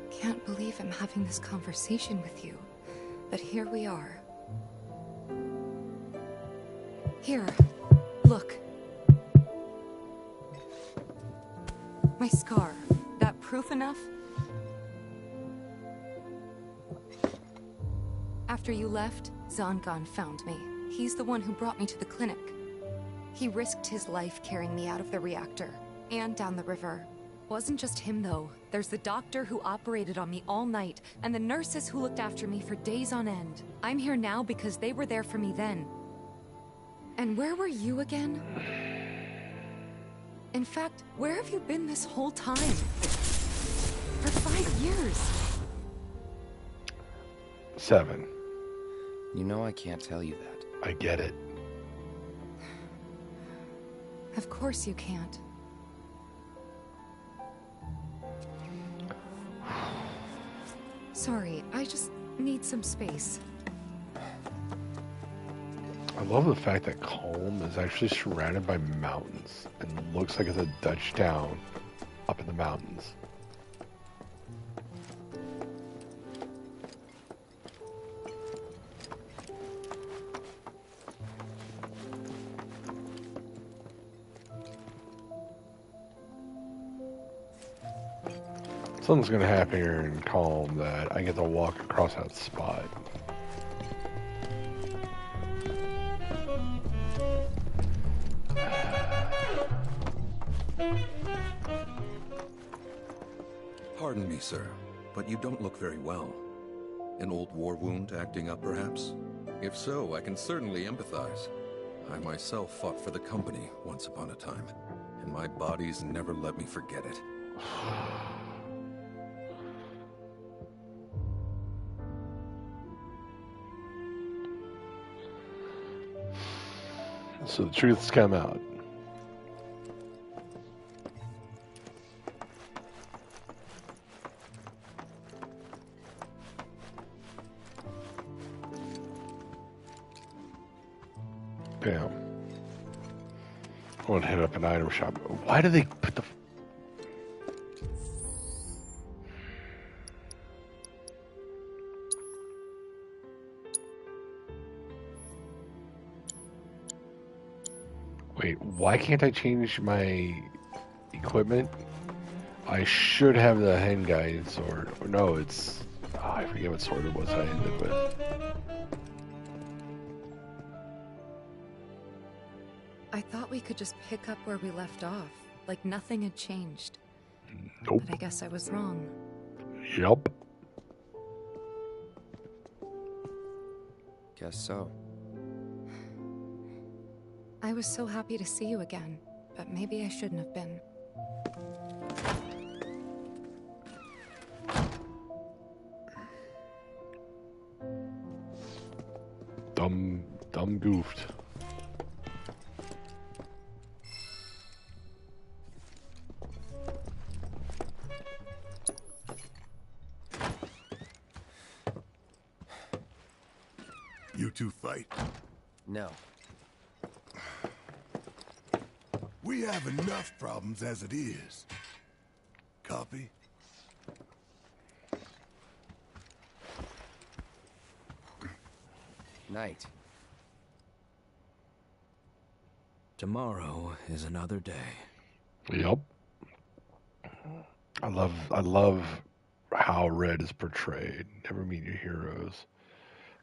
Can't believe I'm having this conversation with you, but here we are. Here, look. My scar. That proof enough? After you left, Zangan found me. He's the one who brought me to the clinic. He risked his life carrying me out of the reactor and down the river. Wasn't just him, though. There's the doctor who operated on me all night, and the nurses who looked after me for days on end. I'm here now because they were there for me then. And where were you again? In fact, where have you been this whole time? For 5 years. 7. You know I can't tell you that. I get it. Of course you can't. Sorry, I just need some space. I love the fact that Calm is actually surrounded by mountains and looks like it's a Dutch town up in the mountains. Something's gonna happen here in Calm that I get to walk across that spot. Pardon me, sir, but you don't look very well. An old war wound acting up, perhaps? If so, I can certainly empathize. I myself fought for the company once upon a time, and my body's never let me forget it. So the truth's come out. Damn. I want to hit up an item shop. Why do they put the... Wait, why can't I change my equipment? I should have the hand guide sword. No, it's... Oh, I forget what sword it was I ended with. I thought we could just pick up where we left off, like nothing had changed. Nope. But I guess I was wrong. Yup. Guess so. I was so happy to see you again, but maybe I shouldn't have been. Dumb goofed. You two fight? No. We have enough problems as it is. Copy? Night. Tomorrow is another day. Yup. I love how Red is portrayed. Never meet your heroes.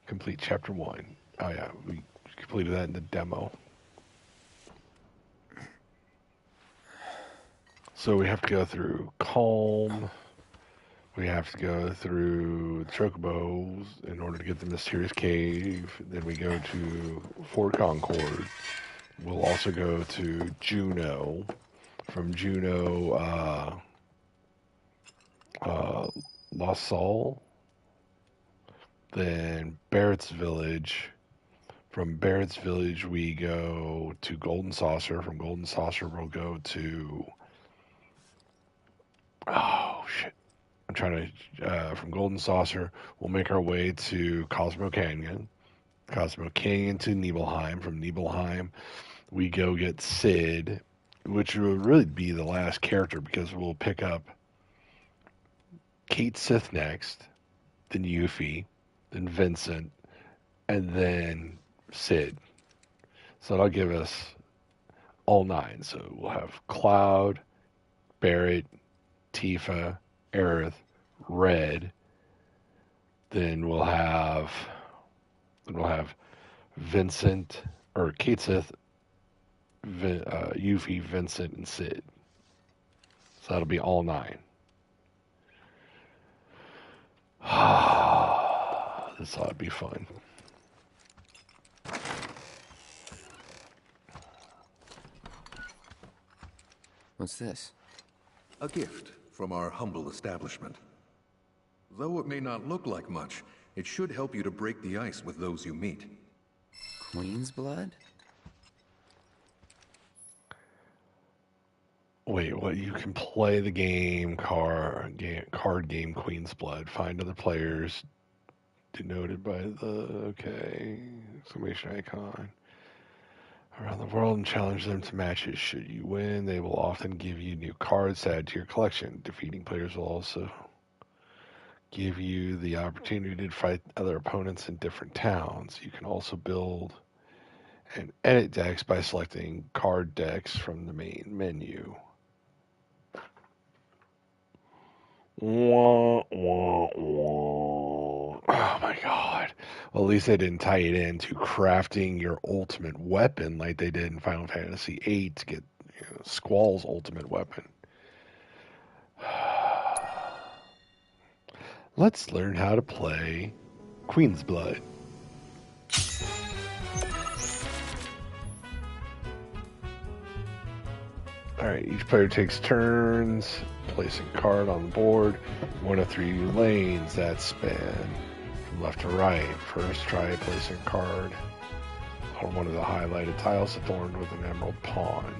Complete chapter 1. Oh yeah, we completed that in the demo. So we have to go through Calm. We have to go through the Chocobos in order to get the mysterious cave. Then we go to Fort Concord. We'll also go to Juneau. From Juneau, La Salle. Then Barrett's Village. From Barrett's Village, we go to Golden Saucer. From Golden Saucer, we'll go to... Oh, shit. I'm trying to... from Golden Saucer, we'll make our way to Cosmo Canyon. Cosmo Canyon to Nibelheim. From Nibelheim, we go get Sid, which will really be the last character because we'll pick up Kate Sith next, then Yuffie, then Vincent, and then Sid. So that'll give us all 9. So we'll have Cloud, Barrett, Tifa, Aerith, Red. Then we'll have Vincent or Kate Sith, Yuffie, Vincent, and Sid. So that'll be all 9. This ought to be fun. What's this? A gift from our humble establishment. Though it may not look like much, it should help you to break the ice with those you meet. Queen's blood? Wait, what? You can play the card game Queen's Blood. Find other players denoted by the exclamation icon around the world and challenge them to matches. Should you win, they will often give you new cards to add to your collection. Defeating players will also give you the opportunity to fight other opponents in different towns. You can also build and edit decks by selecting card decks from the main menu. Wah, wah, wah. Oh my god. Well, at least they didn't tie it into crafting your ultimate weapon like they did in Final Fantasy VIII to get Squall's ultimate weapon. Let's learn how to play Queen's Blood. Alright, each player takes turns placing card on the board. One of 3 lanes that span from left to right. First, try placing a card on one of the highlighted tiles adorned with an emerald pawn.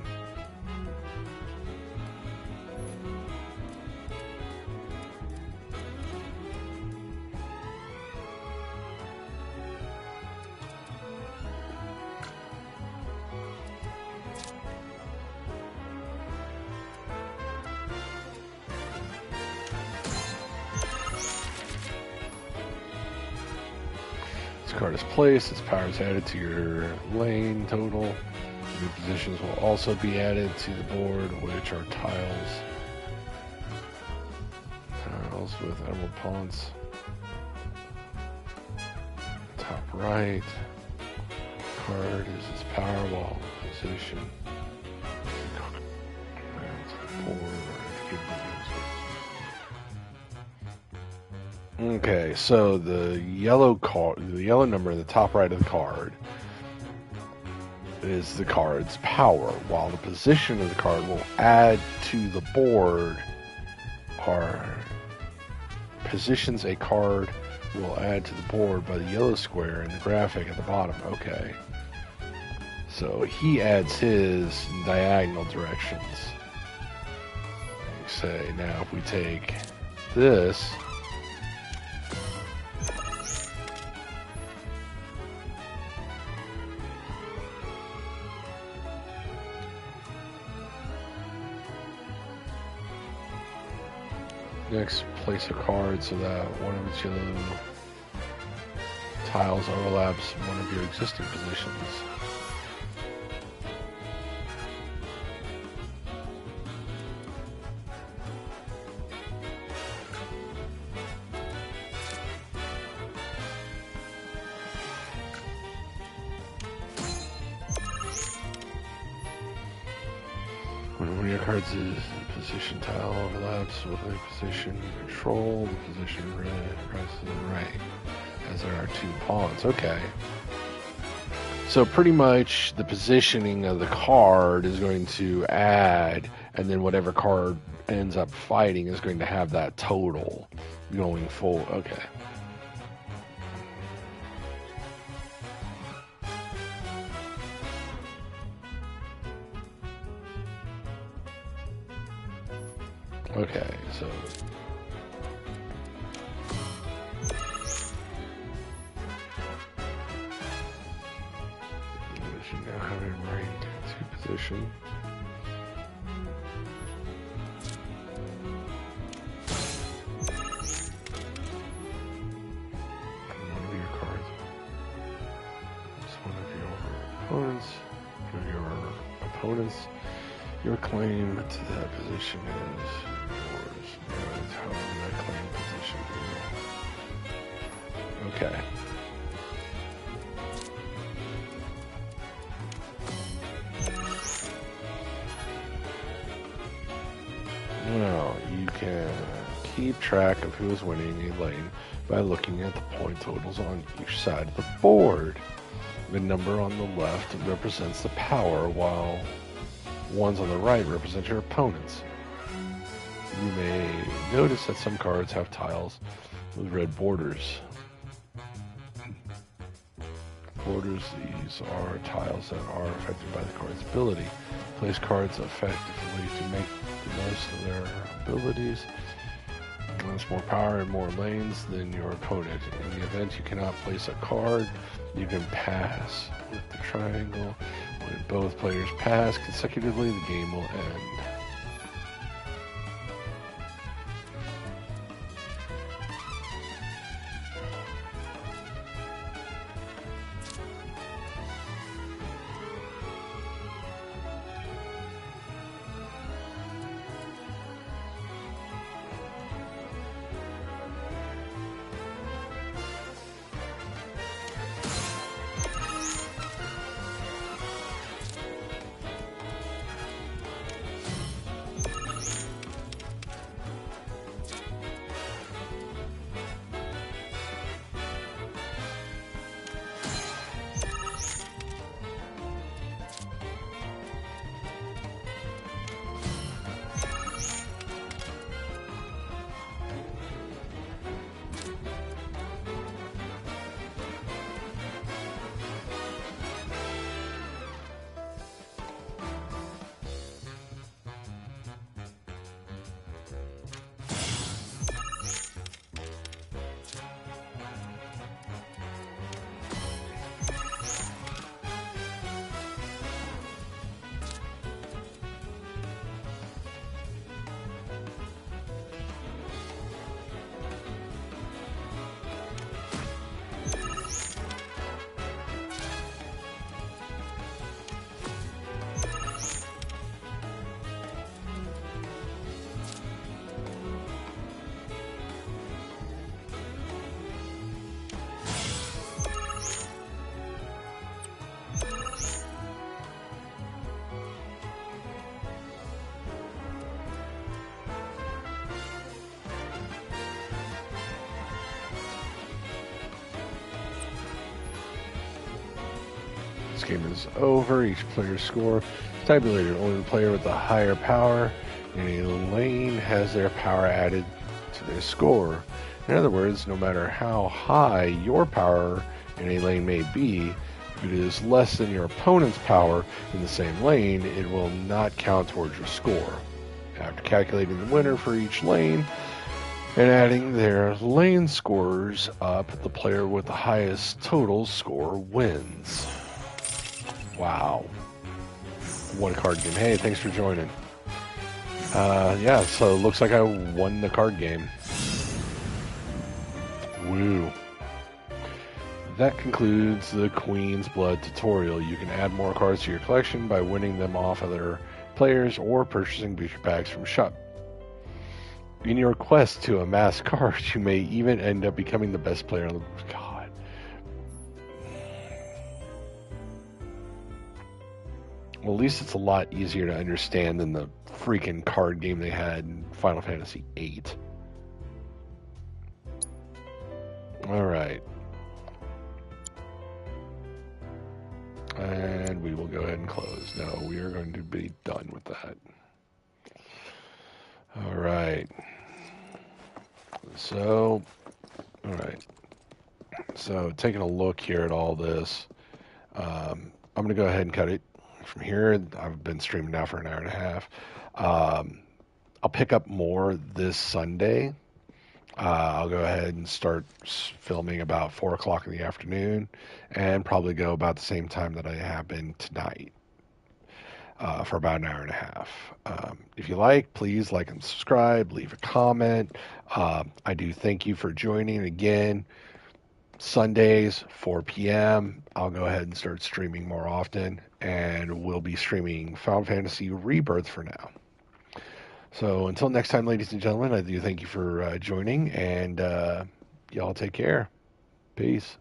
Card is placed, its power is added to your lane total. New positions will also be added to the board, which are tiles. Tiles with emerald pawns. Top right. Card is its power wall position. Okay, so the yellow number in the top right of the card is the card's power, while the position of the card will add to the board, or positions a card will add to the board by the yellow square in the graphic at the bottom. Okay. So he adds his diagonal directions. Say, now if we take this, next, place a card so that one of its yellow tiles overlaps one of your existing positions. When one of your cards is position tile overlaps with a position you control, the position red to the right, as there are 2 pawns. Okay. So pretty much the positioning of the card is going to add, and then whatever card ends up fighting is going to have that total going forward. Okay. Okay, so you now have it right to position. One of your cards. It's one of your opponents. Your claim to that position is yours. That's how that claim position is. Okay. Now, you can keep track of who is winning a lane by looking at the point totals on each side of the board. The number on the left represents the power, while ones on the right represent your opponents. You may notice that some cards have tiles with red borders. Borders, these are tiles that are affected by the card's ability. Place cards effectively to make the most of their abilities. Has more power and more lanes than your opponent. In the event you cannot place a card, you can pass with the triangle. When both players pass consecutively, the game will end. this game is over, each player's score is tabulated. Only the player with the higher power in a lane has their power added to their score. In other words, no matter how high your power in a lane may be, if it is less than your opponent's power in the same lane, it will not count towards your score. After calculating the winner for each lane and adding their lane scores up, the player with the highest total score wins. Wow. What a card game. Hey, thanks for joining. Yeah, so it looks like I won the card game. Woo. That concludes the Queen's Blood tutorial. You can add more cards to your collection by winning them off other players or purchasing booster packs from shop. In your quest to amass cards, you may even end up becoming the best player on the... God. Well, at least it's a lot easier to understand than the freaking card game they had in Final Fantasy VIII. Alright. And we will go ahead and close. No, we are going to be done with that. Alright. So, alright. So, taking a look here at all this, I'm going to go ahead and cut it from here. I've been streaming now for an hour and a half. I'll pick up more this Sunday. I'll go ahead and start filming about 4 o'clock in the afternoon and probably go about the same time that I have been tonight for about an hour and a half. If you like, please like and subscribe, leave a comment. I do thank you for joining again. Sundays, 4 p.m. I'll go ahead and start streaming more often, and we'll be streaming Final Fantasy Rebirth for now. So until next time, ladies and gentlemen, I do thank you for joining, and y'all take care. Peace.